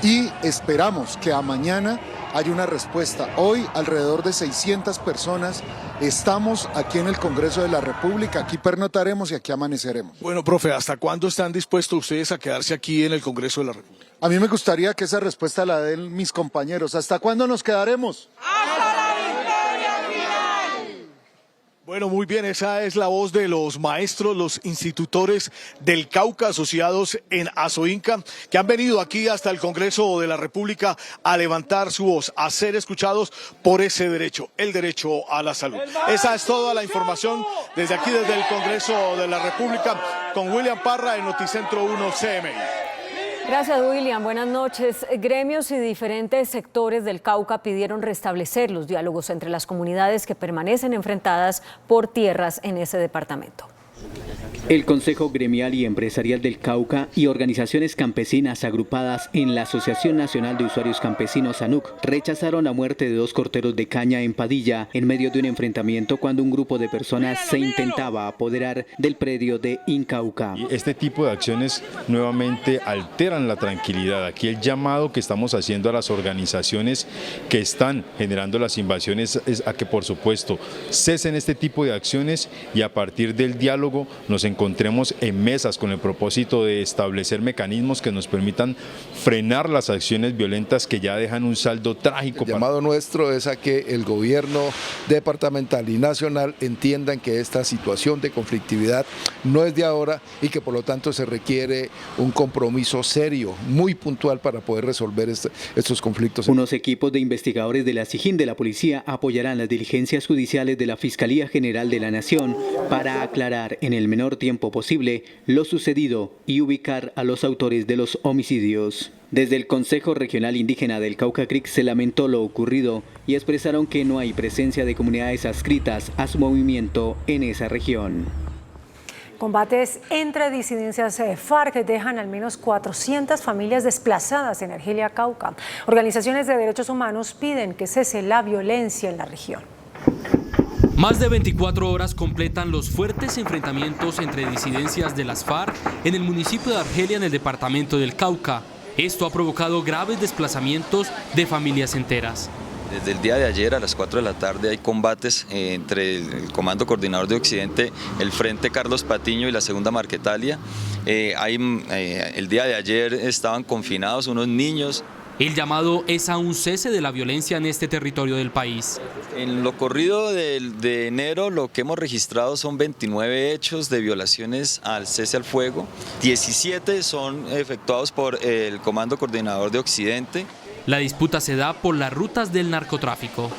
y esperamos que a mañana haya una respuesta. Hoy alrededor de 600 personas estamos aquí en el Congreso de la República, aquí pernotaremos y aquí amaneceremos. Bueno, profe, ¿hasta cuándo están dispuestos ustedes a quedarse aquí en el Congreso de la República? A mí me gustaría que esa respuesta la den mis compañeros. ¿Hasta cuándo nos quedaremos? ¡Hasta la victoria final! Bueno, muy bien, esa es la voz de los maestros, los institutores del Cauca asociados en Asoinca, que han venido aquí hasta el Congreso de la República a levantar su voz, a ser escuchados por ese derecho, el derecho a la salud. Esa es toda la información desde aquí, desde el Congreso de la República, con William Parra en Noticentro 1 CMI. Gracias, William. Buenas noches. Gremios y diferentes sectores del Cauca pidieron restablecer los diálogos entre las comunidades que permanecen enfrentadas por tierras en ese departamento. El Consejo Gremial y Empresarial del Cauca y organizaciones campesinas agrupadas en la Asociación Nacional de Usuarios Campesinos ANUC rechazaron la muerte de 2 corteros de caña en Padilla en medio de un enfrentamiento cuando un grupo de personas se intentaba apoderar del predio de Incauca. Este tipo de acciones nuevamente alteran la tranquilidad. Aquí el llamado que estamos haciendo a las organizaciones que están generando las invasiones es a que por supuesto cesen este tipo de acciones y a partir del diálogo nos encontremos en mesas con el propósito de establecer mecanismos que nos permitan frenar las acciones violentas que ya dejan un saldo trágico. El llamado nuestro es a que el gobierno departamental y nacional entiendan que esta situación de conflictividad no es de ahora y que por lo tanto se requiere un compromiso serio, muy puntual para poder resolver estos conflictos. Unos equipos de investigadores de la SIJIN de la policía apoyarán las diligencias judiciales de la Fiscalía General de la Nación para aclarar en el menor tiempo posible lo sucedido y ubicar a los autores de los homicidios. Desde el Consejo Regional Indígena del Cauca Creek se lamentó lo ocurrido y expresaron que no hay presencia de comunidades adscritas a su movimiento en esa región. Combates entre disidencias FARC dejan al menos 400 familias desplazadas en Argelia, Cauca. Organizaciones de derechos humanos piden que cese la violencia en la región. Más de 24 horas completan los fuertes enfrentamientos entre disidencias de las FARC en el municipio de Argelia, en el departamento del Cauca. Esto ha provocado graves desplazamientos de familias enteras. Desde el día de ayer a las 4 de la tarde hay combates entre el Comando Coordinador de Occidente, el Frente Carlos Patiño y la Segunda Marquetalia. El día de ayer estaban confinados unos niños. El llamado es a un cese de la violencia en este territorio del país. En lo corrido de enero lo que hemos registrado son 29 hechos de violaciones al cese al fuego. 17 son efectuados por el Comando Coordinador de Occidente. La disputa se da por las rutas del narcotráfico.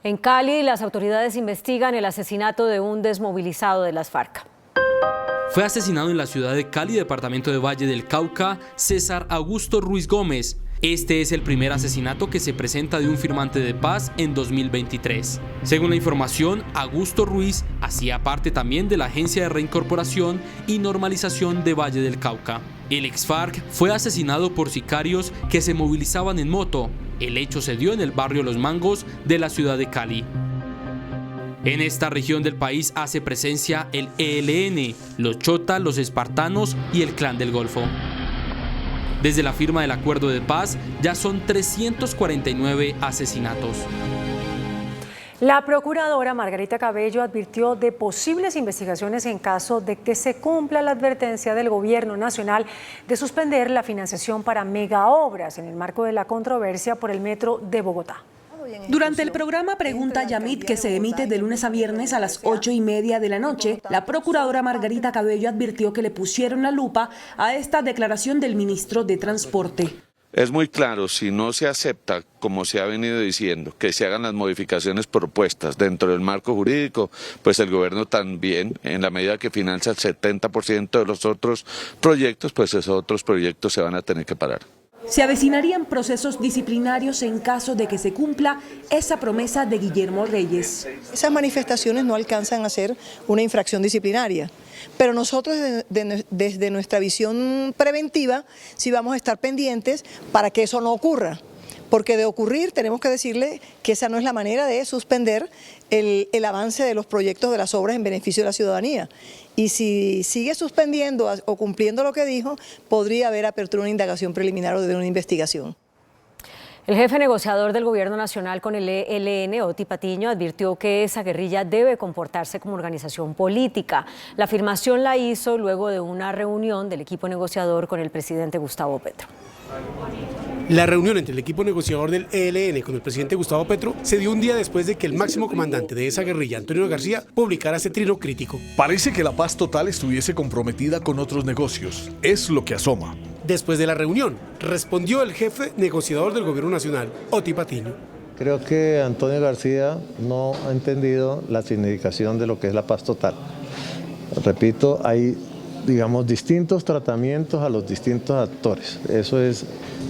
En Cali, las autoridades investigan el asesinato de un desmovilizado de las FARC. Fue asesinado en la ciudad de Cali, departamento de Valle del Cauca, César Augusto Ruiz Gómez. Este es el primer asesinato que se presenta de un firmante de paz en 2023. Según la información, Augusto Ruiz hacía parte también de la Agencia de Reincorporación y Normalización de Valle del Cauca. El ex-FARC fue asesinado por sicarios que se movilizaban en moto. El hecho se dio en el barrio Los Mangos de la ciudad de Cali. En esta región del país hace presencia el ELN, los Chota, los espartanos y el Clan del Golfo. Desde la firma del acuerdo de paz, ya son 349 asesinatos. La procuradora Margarita Cabello advirtió de posibles investigaciones en caso de que se cumpla la advertencia del Gobierno Nacional de suspender la financiación para megaobras en el marco de la controversia por el metro de Bogotá. Durante el programa Pregunta Yamit, que se emite de lunes a viernes a las 8:30 de la noche, la procuradora Margarita Cabello advirtió que le pusieron la lupa a esta declaración del ministro de Transporte. Es muy claro, si no se acepta, como se ha venido diciendo, que se hagan las modificaciones propuestas dentro del marco jurídico, pues el gobierno también, en la medida que financia el 70% de los otros proyectos, pues esos otros proyectos se van a tener que parar. Se avecinarían procesos disciplinarios en caso de que se cumpla esa promesa de Guillermo Reyes. Esas manifestaciones no alcanzan a ser una infracción disciplinaria, pero nosotros desde nuestra visión preventiva sí vamos a estar pendientes para que eso no ocurra. Porque de ocurrir tenemos que decirle que esa no es la manera de suspender el avance de los proyectos de las obras en beneficio de la ciudadanía. Y si sigue suspendiendo o cumpliendo lo que dijo, podría haber apertura a una indagación preliminar o de una investigación. El jefe negociador del Gobierno Nacional con el ELN, Oti Patiño, advirtió que esa guerrilla debe comportarse como organización política. La afirmación la hizo luego de una reunión del equipo negociador con el presidente Gustavo Petro. La reunión entre el equipo negociador del ELN con el presidente Gustavo Petro se dio un día después de que el máximo comandante de esa guerrilla, Antonio García, publicara ese trino crítico. Parece que la paz total estuviese comprometida con otros negocios. Es lo que asoma. Después de la reunión, respondió el jefe negociador del Gobierno Nacional, Oti Patiño. Creo que Antonio García no ha entendido la significación de lo que es la paz total. Repito, hay, digamos, distintos tratamientos a los distintos actores. Eso es,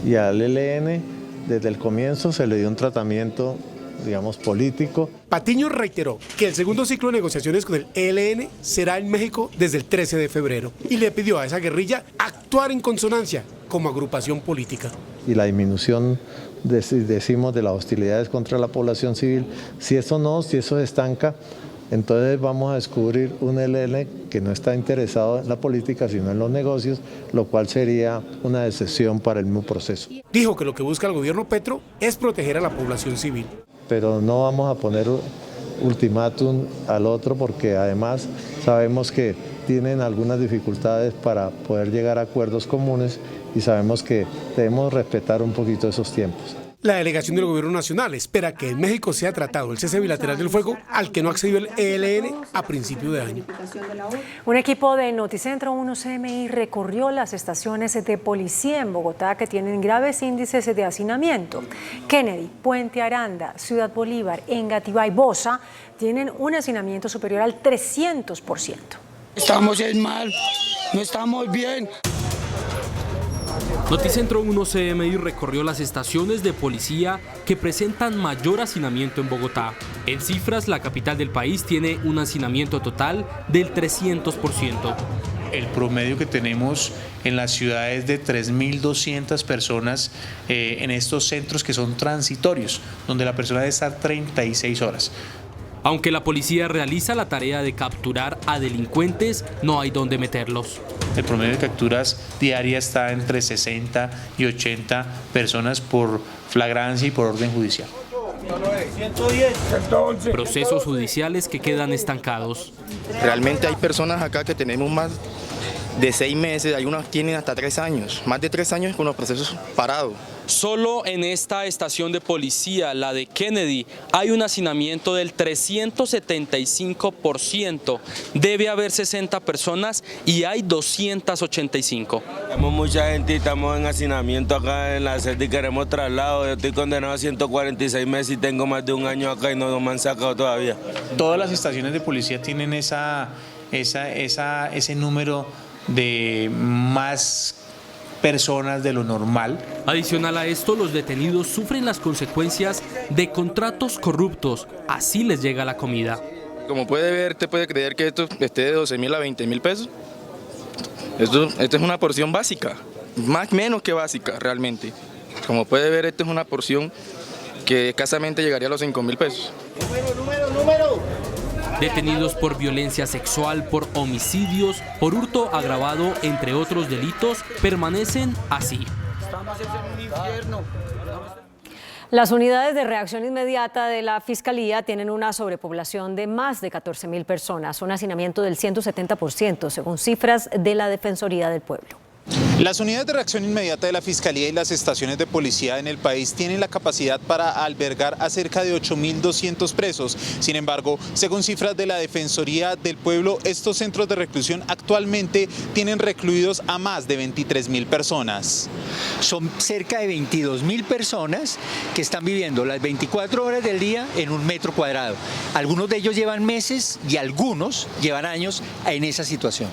y al ELN desde el comienzo se le dio un tratamiento, digamos, político. Patiño reiteró que el segundo ciclo de negociaciones con el ELN será en México desde el 13 de febrero y le pidió a esa guerrilla actuar en consonancia como agrupación política. Y la disminución, decimos, de las hostilidades contra la población civil, si eso se estanca, entonces vamos a descubrir un ELN que no está interesado en la política, sino en los negocios, lo cual sería una decepción para el mismo proceso. Dijo que lo que busca el gobierno Petro es proteger a la población civil. Pero no vamos a poner ultimátum al otro porque además sabemos que tienen algunas dificultades para poder llegar a acuerdos comunes y sabemos que debemos respetar un poquito esos tiempos. La delegación del Gobierno Nacional espera que en México sea tratado el cese bilateral del fuego al que no accedió el ELN a principio de año. Un equipo de Noticentro 1 CMI recorrió las estaciones de policía en Bogotá que tienen graves índices de hacinamiento. Kennedy, Puente Aranda, Ciudad Bolívar, Engativá y Bosa tienen un hacinamiento superior al 300%. Estamos mal, no estamos bien. Noticentro 1 CMI recorrió las estaciones de policía que presentan mayor hacinamiento en Bogotá. En cifras, la capital del país tiene un hacinamiento total del 300%. El promedio que tenemos en la ciudad es de 3.200 personas en estos centros que son transitorios, donde la persona debe estar 36 horas. Aunque la policía realiza la tarea de capturar a delincuentes, no hay dónde meterlos. El promedio de capturas diaria está entre 60 y 80 personas por flagrancia y por orden judicial. Procesos judiciales que quedan estancados. Realmente hay personas acá que tenemos más de 6 meses, hay unas que tienen hasta 3 años, más de 3 años con los procesos parados. Solo en esta estación de policía, la de Kennedy, hay un hacinamiento del 375%. Debe haber 60 personas y hay 285. Tenemos mucha gente y estamos en hacinamiento acá en la sede y queremos traslado. Yo estoy condenado a 146 meses y tengo más de un año acá y no me han sacado todavía. Todas las estaciones de policía tienen ese número de más personas de lo normal. Adicional a esto, los detenidos sufren las consecuencias de contratos corruptos. Así les llega la comida. Como puede ver, te puede creer que esto esté de 12.000 a 20.000 pesos. Esto es una porción básica, menos que básica realmente. Como puede ver, esta es una porción que escasamente llegaría a los 5.000 pesos. Número. Detenidos por violencia sexual, por homicidios, por hurto agravado, entre otros delitos, permanecen así. Estamos en un infierno. Las unidades de reacción inmediata de la Fiscalía tienen una sobrepoblación de más de 14.000 personas, un hacinamiento del 170%, según cifras de la Defensoría del Pueblo. Las unidades de reacción inmediata de la Fiscalía y las estaciones de policía en el país tienen la capacidad para albergar a cerca de 8.200 presos. Sin embargo, según cifras de la Defensoría del Pueblo, estos centros de reclusión actualmente tienen recluidos a más de 23.000 personas. Son cerca de 22.000 personas que están viviendo las 24 horas del día en un metro cuadrado. Algunos de ellos llevan meses y algunos llevan años en esa situación.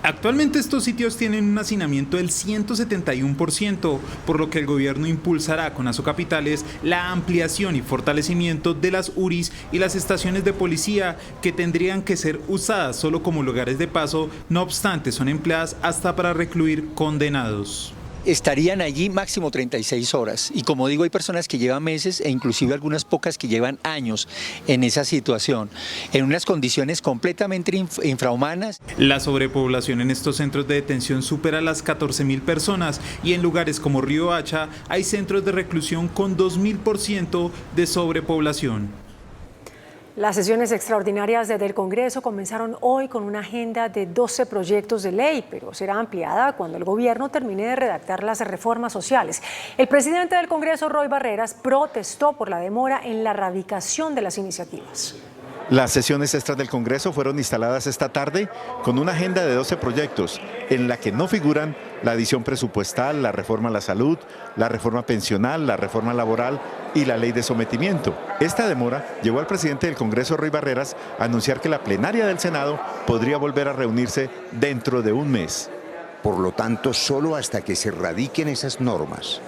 Actualmente estos sitios tienen un hacinamiento del 171%, por lo que el gobierno impulsará con Asocapitales la ampliación y fortalecimiento de las URIs y las estaciones de policía, que tendrían que ser usadas solo como lugares de paso, no obstante son empleadas hasta para recluir condenados. Estarían allí máximo 36 horas y como digo, hay personas que llevan meses e inclusive algunas pocas que llevan años en esa situación, en unas condiciones completamente infrahumanas. La sobrepoblación en estos centros de detención supera las 14.000 personas y en lugares como Río Hacha hay centros de reclusión con 2.000% de sobrepoblación. Las sesiones extraordinarias del Congreso comenzaron hoy con una agenda de 12 proyectos de ley, pero será ampliada cuando el gobierno termine de redactar las reformas sociales. El presidente del Congreso, Roy Barreras, protestó por la demora en la radicación de las iniciativas. Las sesiones extras del Congreso fueron instaladas esta tarde con una agenda de 12 proyectos en la que no figuran la adición presupuestal, la reforma a la salud, la reforma pensional, la reforma laboral y la ley de sometimiento. Esta demora llevó al presidente del Congreso, Roy Barreras, a anunciar que la plenaria del Senado podría volver a reunirse dentro de un mes. Por lo tanto, solo hasta que se radiquen esas normas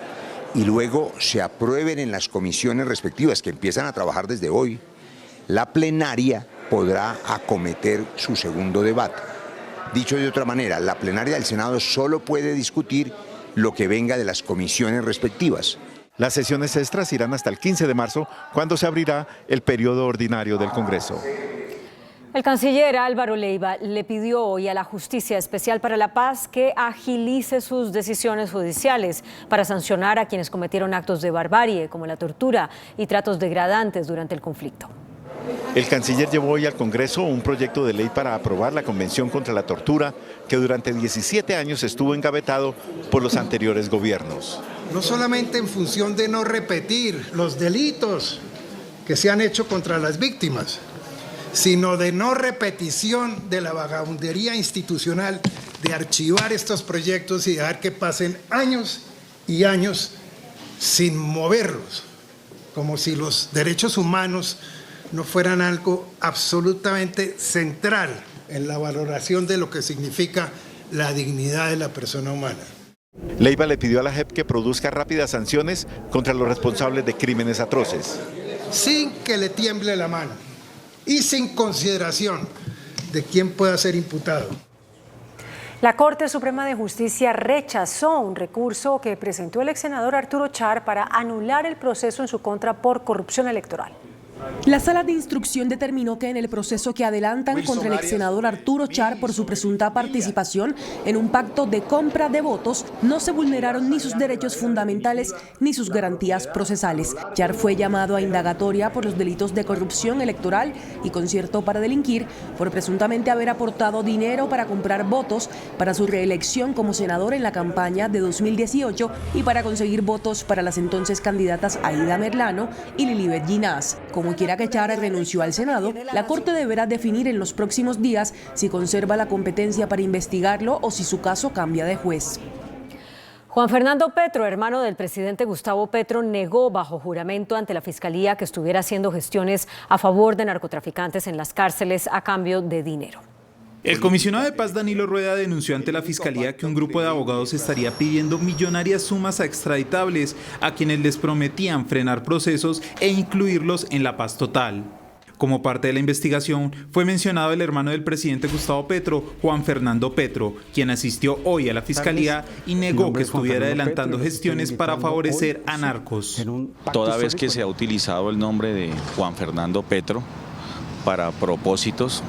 y luego se aprueben en las comisiones respectivas que empiezan a trabajar desde hoy, la plenaria podrá acometer su segundo debate. Dicho de otra manera, la plenaria del Senado solo puede discutir lo que venga de las comisiones respectivas. Las sesiones extras irán hasta el 15 de marzo, cuando se abrirá el periodo ordinario del Congreso. El canciller Álvaro Leiva le pidió hoy a la Justicia Especial para la Paz que agilice sus decisiones judiciales para sancionar a quienes cometieron actos de barbarie, como la tortura y tratos degradantes durante el conflicto. El canciller llevó hoy al Congreso un proyecto de ley para aprobar la Convención contra la Tortura, que durante 17 años estuvo engavetado por los anteriores gobiernos. No solamente en función de no repetir los delitos que se han hecho contra las víctimas, sino de no repetición de la vagabundería institucional, de archivar estos proyectos y dejar que pasen años y años sin moverlos, como si los derechos humanos no fueran algo absolutamente central en la valoración de lo que significa la dignidad de la persona humana. Leiva le pidió a la JEP que produzca rápidas sanciones contra los responsables de crímenes atroces. Sin que le tiemble la mano y sin consideración de quién pueda ser imputado. La Corte Suprema de Justicia rechazó un recurso que presentó el ex senador Arturo Char para anular el proceso en su contra por corrupción electoral. La sala de instrucción determinó que en el proceso que adelantan contra el ex senador Arturo Char por su presunta participación en un pacto de compra de votos no se vulneraron ni sus derechos fundamentales ni sus garantías procesales. Char fue llamado a indagatoria por los delitos de corrupción electoral y concierto para delinquir por presuntamente haber aportado dinero para comprar votos para su reelección como senador en la campaña de 2018 y para conseguir votos para las entonces candidatas Aida Merlano y Lilibet Ginás. Como quiera que Char renunció al Senado, la Corte deberá definir en los próximos días si conserva la competencia para investigarlo o si su caso cambia de juez. Juan Fernando Petro, hermano del presidente Gustavo Petro, negó bajo juramento ante la Fiscalía que estuviera haciendo gestiones a favor de narcotraficantes en las cárceles a cambio de dinero. El comisionado de paz Danilo Rueda denunció ante la Fiscalía que un grupo de abogados estaría pidiendo millonarias sumas a extraditables a quienes les prometían frenar procesos e incluirlos en la paz total. Como parte de la investigación, fue mencionado el hermano del presidente Gustavo Petro, Juan Fernando Petro, quien asistió hoy a la Fiscalía y negó que estuviera adelantando gestiones para favorecer a narcos. Toda vez que se ha utilizado el nombre de Juan Fernando Petro para propósitos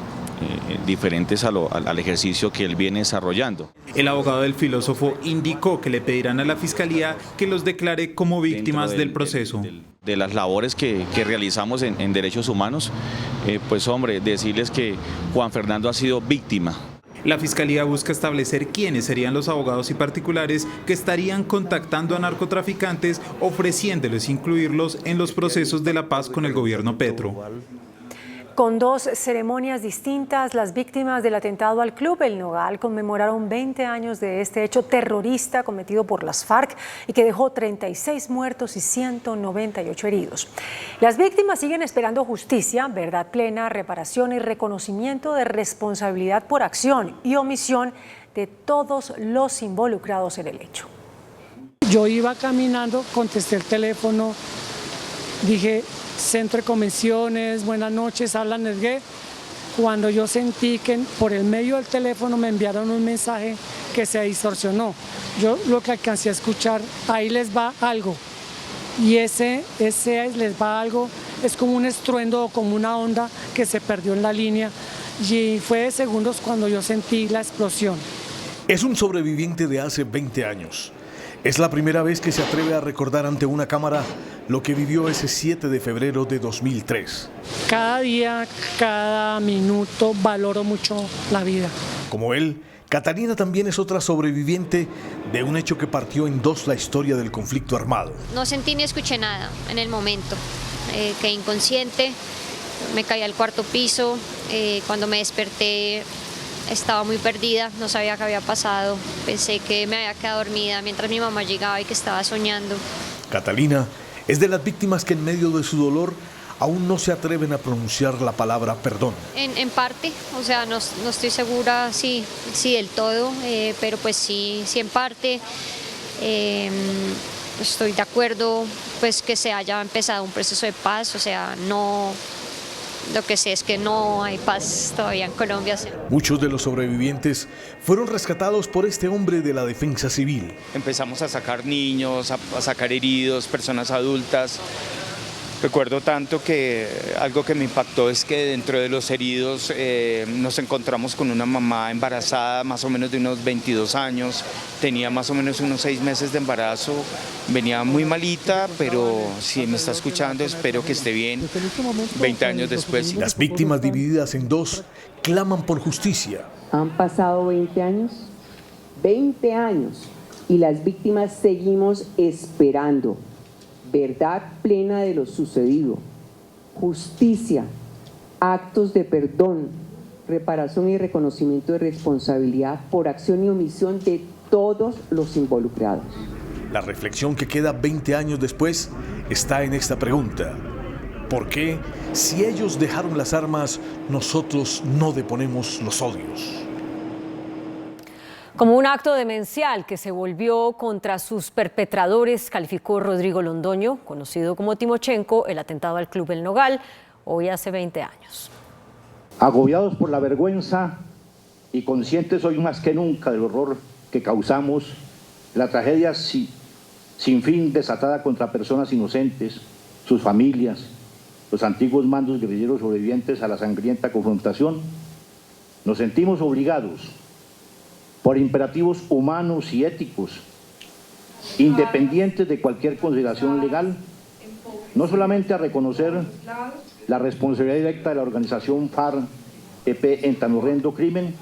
diferentes al ejercicio que él viene desarrollando. El abogado del filósofo indicó que le pedirán a la Fiscalía que los declare como víctimas del proceso. De las labores que realizamos en derechos humanos, pues hombre, decirles que Juan Fernando ha sido víctima. La Fiscalía busca establecer quiénes serían los abogados y particulares que estarían contactando a narcotraficantes, ofreciéndoles incluirlos en los procesos de la paz con el gobierno Petro. Con 2 ceremonias distintas, las víctimas del atentado al Club El Nogal conmemoraron 20 años de este hecho terrorista cometido por las FARC y que dejó 36 muertos y 198 heridos. Las víctimas siguen esperando justicia, verdad plena, reparación y reconocimiento de responsabilidad por acción y omisión de todos los involucrados en el hecho. Yo iba caminando, contesté el teléfono, dije: Centro de Convenciones, buenas noches, habla Nesgué. Cuando yo sentí que por el medio del teléfono me enviaron un mensaje que se distorsionó. Yo lo que alcancé a escuchar, ahí les va algo. Y ese les va algo es como un estruendo o como una onda que se perdió en la línea. Y fue de segundos cuando yo sentí la explosión. Es un sobreviviente de hace 20 años. Es la primera vez que se atreve a recordar ante una cámara lo que vivió ese 7 de febrero de 2003. Cada día, cada minuto valoro mucho la vida. Como él, Catalina también es otra sobreviviente de un hecho que partió en 2 la historia del conflicto armado. No sentí ni escuché nada en el momento. Quedé inconsciente, me caí al 4º piso. Cuando me desperté estaba muy perdida, no sabía qué había pasado. Pensé que me había quedado dormida mientras mi mamá llegaba y que estaba soñando. Catalina es de las víctimas que en medio de su dolor aún no se atreven a pronunciar la palabra perdón. En parte, o sea, no estoy segura sí del todo, pero pues sí en parte. Estoy de acuerdo pues que se haya empezado un proceso de paz, o sea, no. Lo que sé es que no hay paz todavía en Colombia. Muchos de los sobrevivientes fueron rescatados por este hombre de la defensa civil. Empezamos a sacar niños, a sacar heridos, personas adultas. Recuerdo tanto que algo que me impactó es que dentro de los heridos nos encontramos con una mamá embarazada más o menos de unos 22 años, tenía más o menos unos 6 meses de embarazo, venía muy malita, pero si me está escuchando espero que esté bien 20 años después. Las víctimas divididas en 2 claman por justicia. Han pasado 20 años y las víctimas seguimos esperando. Verdad plena de lo sucedido, justicia, actos de perdón, reparación y reconocimiento de responsabilidad por acción y omisión de todos los involucrados. La reflexión que queda 20 años después está en esta pregunta. ¿Por qué, si ellos dejaron las armas, nosotros no deponemos los odios? Como un acto demencial que se volvió contra sus perpetradores, calificó Rodrigo Londoño, conocido como Timochenko, el atentado al Club El Nogal, hoy hace 20 años. Agobiados por la vergüenza y conscientes hoy más que nunca del horror que causamos, la tragedia sin fin desatada contra personas inocentes, sus familias, los antiguos mandos guerrilleros sobrevivientes a la sangrienta confrontación, nos sentimos obligados por imperativos humanos y éticos, independientes de cualquier consideración legal, no solamente a reconocer la responsabilidad directa de la organización FARC-EP en tan horrendo crimen,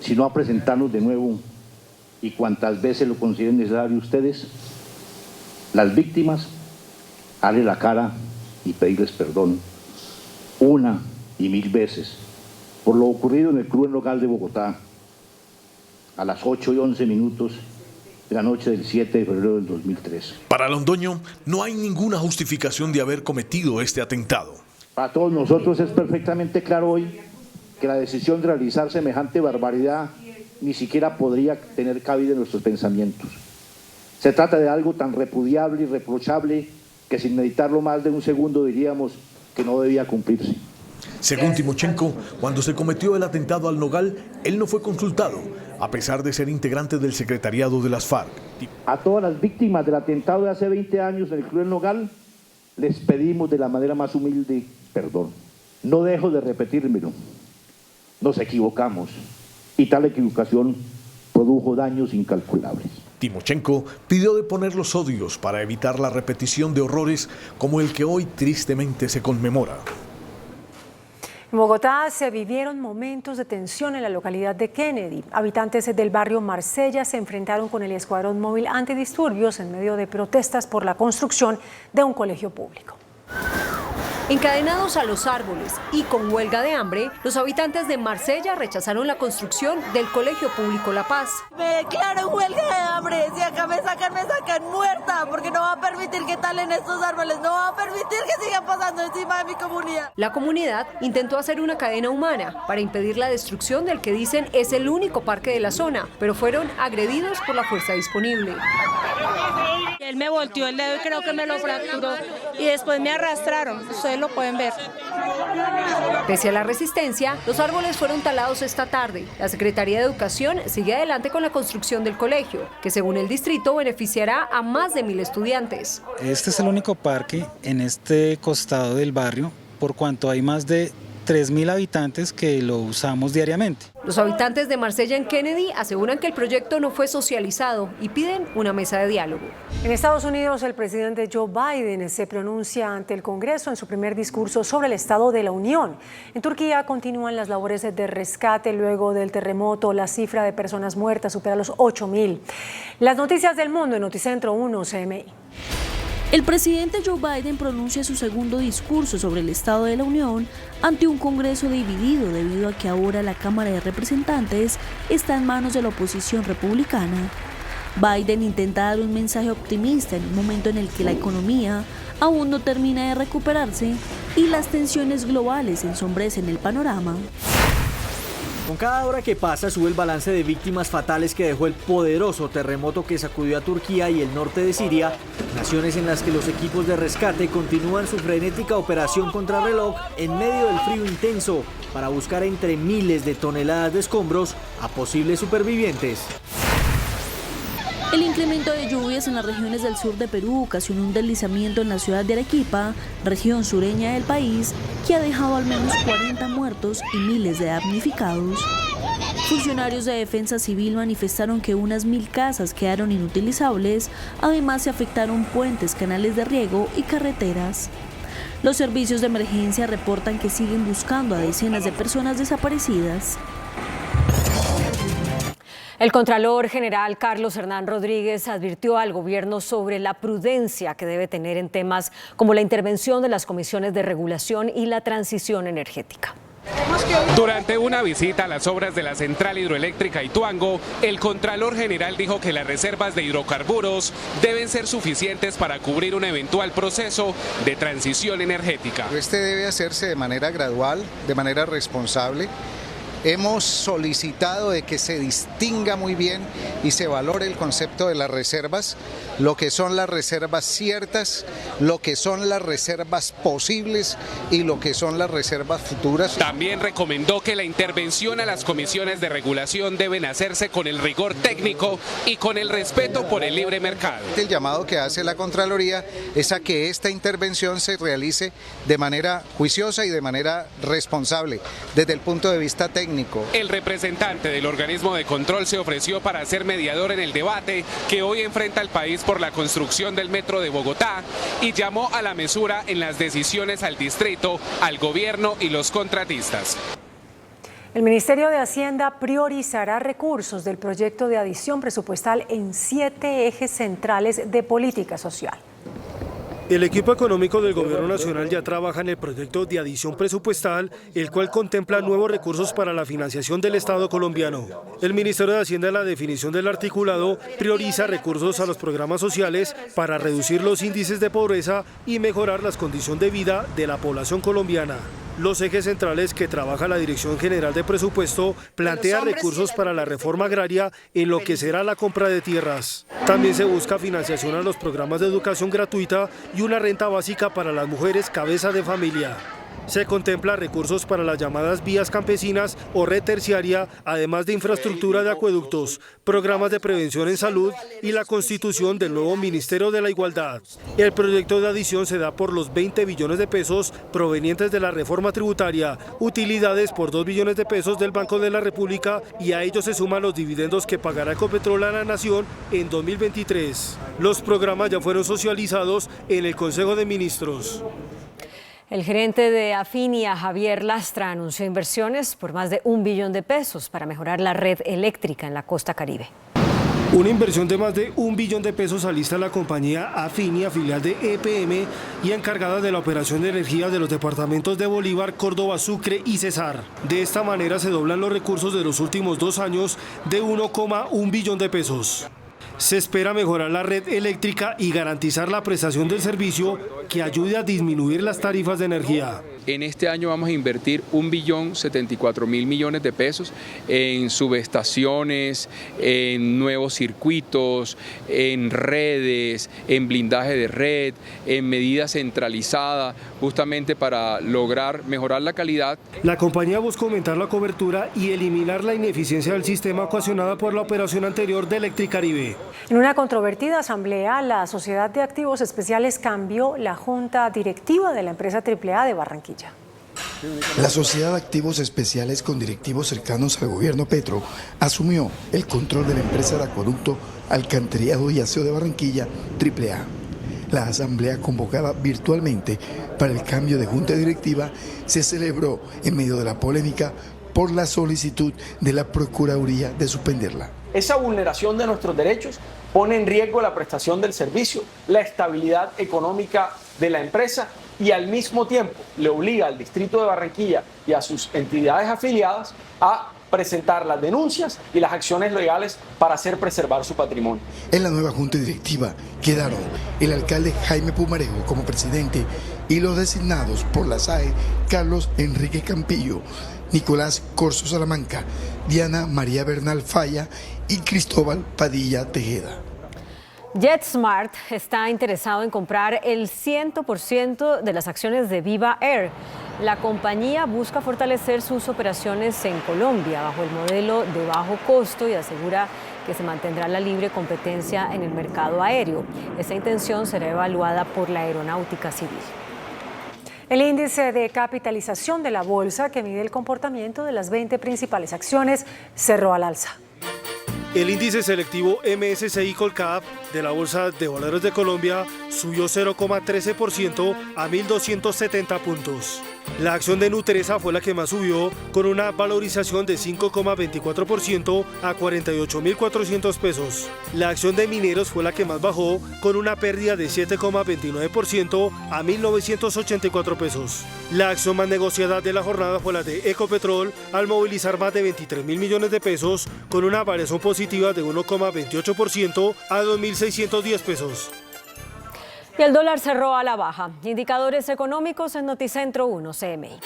sino a presentarnos de nuevo, y cuantas veces lo consideren necesario ustedes, las víctimas, darle la cara y pedirles perdón, 1 y 1000 veces, por lo ocurrido en el Club El Nogal de Bogotá, a las 8:11 de la noche del 7 de febrero del 2003. Para Londoño, no hay ninguna justificación de haber cometido este atentado. Para todos nosotros es perfectamente claro hoy que la decisión de realizar semejante barbaridad ni siquiera podría tener cabida en nuestros pensamientos. Se trata de algo tan repudiable y reprochable que sin meditarlo más de un segundo diríamos que no debía cumplirse. Según Timochenko, cuando se cometió el atentado al Nogal, él no fue consultado, a pesar de ser integrante del secretariado de las FARC. A todas las víctimas del atentado de hace 20 años en el Club El Nogal, les pedimos de la manera más humilde perdón. No dejo de repetírmelo. Nos equivocamos y tal equivocación produjo daños incalculables. Timochenko pidió deponer los odios para evitar la repetición de horrores como el que hoy tristemente se conmemora. En Bogotá se vivieron momentos de tensión en la localidad de Kennedy. Habitantes del barrio Marsella se enfrentaron con el escuadrón móvil antidisturbios en medio de protestas por la construcción de un colegio público. Encadenados a los árboles y con huelga de hambre, los habitantes de Marsella rechazaron la construcción del Colegio Público La Paz. Me declaro en huelga de hambre. Si acá me sacan muerta, porque no va a permitir que talen estos árboles, no va a permitir que sigan pasando encima de mi comunidad. La comunidad intentó hacer una cadena humana para impedir la destrucción del que dicen es el único parque de la zona, pero fueron agredidos por la fuerza disponible. Él me volteó el dedo y creo que me lo fracturó y después me arrastraron, ustedes lo pueden ver. Pese a la resistencia, los árboles fueron talados esta tarde. La Secretaría de Educación sigue adelante con la construcción del colegio, que según el distrito beneficiará a más de 1.000 estudiantes. Este es el único parque en este costado del barrio, por cuanto hay más de 3.000 habitantes que lo usamos diariamente. Los habitantes de Marsella en Kennedy aseguran que el proyecto no fue socializado y piden una mesa de diálogo. En Estados Unidos, el presidente Joe Biden se pronuncia ante el Congreso en su primer discurso sobre el Estado de la Unión. En Turquía continúan las labores de rescate luego del terremoto. La cifra de personas muertas supera los 8.000. Las noticias del mundo en Noticentro 1 CMI. El presidente Joe Biden pronuncia su segundo discurso sobre el Estado de la Unión ante un Congreso dividido debido a que ahora la Cámara de Representantes está en manos de la oposición republicana. Biden intenta dar un mensaje optimista en un momento en el que la economía aún no termina de recuperarse y las tensiones globales ensombrecen el panorama. Con cada hora que pasa sube el balance de víctimas fatales que dejó el poderoso terremoto que sacudió a Turquía y el norte de Siria, naciones en las que los equipos de rescate continúan su frenética operación contrarreloj en medio del frío intenso para buscar entre miles de toneladas de escombros a posibles supervivientes. El incremento de lluvias en las regiones del sur de Perú ocasionó un deslizamiento en la ciudad de Arequipa, región sureña del país, que ha dejado al menos 40 muertos y miles de damnificados. Funcionarios de Defensa Civil manifestaron que unas 1.000 casas quedaron inutilizables, además se afectaron puentes, canales de riego y carreteras. Los servicios de emergencia reportan que siguen buscando a decenas de personas desaparecidas. El Contralor General Carlos Hernán Rodríguez advirtió al gobierno sobre la prudencia que debe tener en temas como la intervención de las comisiones de regulación y la transición energética. Durante una visita a las obras de la central hidroeléctrica Ituango, el Contralor General dijo que las reservas de hidrocarburos deben ser suficientes para cubrir un eventual proceso de transición energética. Este debe hacerse de manera gradual, de manera responsable. Hemos solicitado de que se distinga muy bien y se valore el concepto de las reservas, lo que son las reservas ciertas, lo que son las reservas posibles y lo que son las reservas futuras. También recomendó que la intervención a las comisiones de regulación deben hacerse con el rigor técnico y con el respeto por el libre mercado. El llamado que hace la Contraloría es a que esta intervención se realice de manera juiciosa y de manera responsable desde el punto de vista técnico. El representante del organismo de control se ofreció para ser mediador en el debate que hoy enfrenta al país por la construcción del metro de Bogotá y llamó a la mesura en las decisiones al distrito, al gobierno y los contratistas. El Ministerio de Hacienda priorizará recursos del proyecto de adición presupuestal en 7 ejes centrales de política social. El equipo económico del Gobierno Nacional ya trabaja en el proyecto de adición presupuestal, el cual contempla nuevos recursos para la financiación del Estado colombiano. El Ministerio de Hacienda, en la definición del articulado, prioriza recursos a los programas sociales para reducir los índices de pobreza y mejorar las condiciones de vida de la población colombiana. Los ejes centrales que trabaja la Dirección General de Presupuesto plantea recursos para la reforma agraria en lo que será la compra de tierras. También se busca financiación a los programas de educación gratuita y una renta básica para las mujeres cabeza de familia. Se contempla recursos para las llamadas vías campesinas o red terciaria, además de infraestructura de acueductos, programas de prevención en salud y la constitución del nuevo Ministerio de la Igualdad. El proyecto de adición se da por los 20 billones de pesos provenientes de la reforma tributaria, utilidades por 2 billones de pesos del Banco de la República y a ello se suman los dividendos que pagará Ecopetrol a la Nación en 2023. Los programas ya fueron socializados en el Consejo de Ministros. El gerente de Afinia, Javier Lastra, anunció inversiones por más de $1 billón para mejorar la red eléctrica en la costa caribe. Una inversión de más de $1 billón alista la compañía Afinia, filial de EPM y encargada de la operación de energía de los departamentos de Bolívar, Córdoba, Sucre y Cesar. De esta manera se doblan los recursos de los últimos 2 años de $1,1 billón. Se espera mejorar la red eléctrica y garantizar la prestación del servicio que ayude a disminuir las tarifas de energía. En este año vamos a invertir $1.074.000.000 en subestaciones, en nuevos circuitos, en redes, en blindaje de red, en medida centralizada, justamente para lograr mejorar la calidad. La compañía busca aumentar la cobertura y eliminar la ineficiencia del sistema ocasionada por la operación anterior de Electricaribe. En una controvertida asamblea, la Sociedad de Activos Especiales cambió la junta directiva de la empresa AAA de Barranquilla. La Sociedad de Activos Especiales, con directivos cercanos al gobierno Petro, asumió el control de la empresa de acueducto, alcantarillado y aseo de Barranquilla, AAA. La asamblea, convocada virtualmente para el cambio de junta directiva, se celebró en medio de la polémica por la solicitud de la Procuraduría de suspenderla. Esa vulneración de nuestros derechos pone en riesgo la prestación del servicio, la estabilidad económica de la empresa y al mismo tiempo le obliga al Distrito de Barranquilla y a sus entidades afiliadas a presentar las denuncias y las acciones legales para hacer preservar su patrimonio. En la nueva junta directiva quedaron el alcalde Jaime Pumarejo como presidente y los designados por la SAE, Carlos Enrique Campillo, Nicolás Corso Salamanca, Diana María Bernal Falla y Cristóbal Padilla Tejeda. JetSmart está interesado en comprar el 100% de las acciones de Viva Air. La compañía busca fortalecer sus operaciones en Colombia bajo el modelo de bajo costo y asegura que se mantendrá la libre competencia en el mercado aéreo. Esta intención será evaluada por la Aeronáutica Civil. El índice de capitalización de la bolsa, que mide el comportamiento de las 20 principales acciones, cerró al alza. El índice selectivo MSCI Colcap de la Bolsa de Valores de Colombia subió 0,13% a 1.270 puntos. La acción de Nutresa fue la que más subió, con una valorización de 5,24% a 48.400 pesos. La acción de Mineros fue la que más bajó, con una pérdida de 7,29% a 1.984 pesos. La acción más negociada de la jornada fue la de Ecopetrol, al movilizar más de 23.000 millones de pesos, con una variación positiva de 1,28% a 2.610 pesos. Y el dólar cerró a la baja. Indicadores económicos en Noticentro 1 CMI.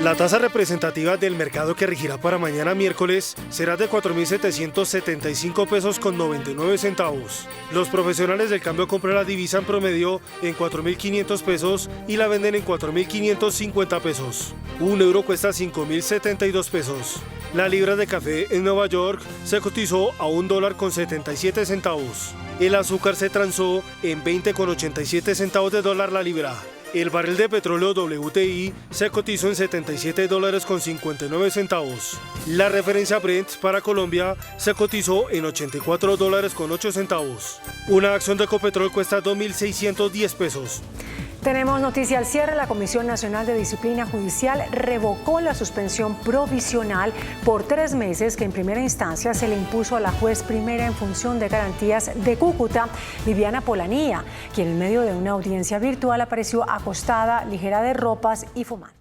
La tasa representativa del mercado que regirá para mañana miércoles será de 4.775 pesos con 99 centavos. Los profesionales del cambio compran la divisa en promedio en 4.500 pesos y la venden en 4.550 pesos. Un euro cuesta 5.072 pesos. La libra de café en Nueva York se cotizó a $1.77 centavos. El azúcar se transó en 20,87 centavos de dólar la libra. El barril de petróleo WTI se cotizó en $77.59 centavos. La referencia Brent para Colombia se cotizó en $84.08 centavos. Una acción de Ecopetrol cuesta 2.610 pesos. Tenemos noticia al cierre. La Comisión Nacional de Disciplina Judicial revocó la suspensión provisional por 3 meses que en primera instancia se le impuso a la juez primera en función de garantías de Cúcuta, Viviana Polanía, quien en medio de una audiencia virtual apareció acostada, ligera de ropas y fumando.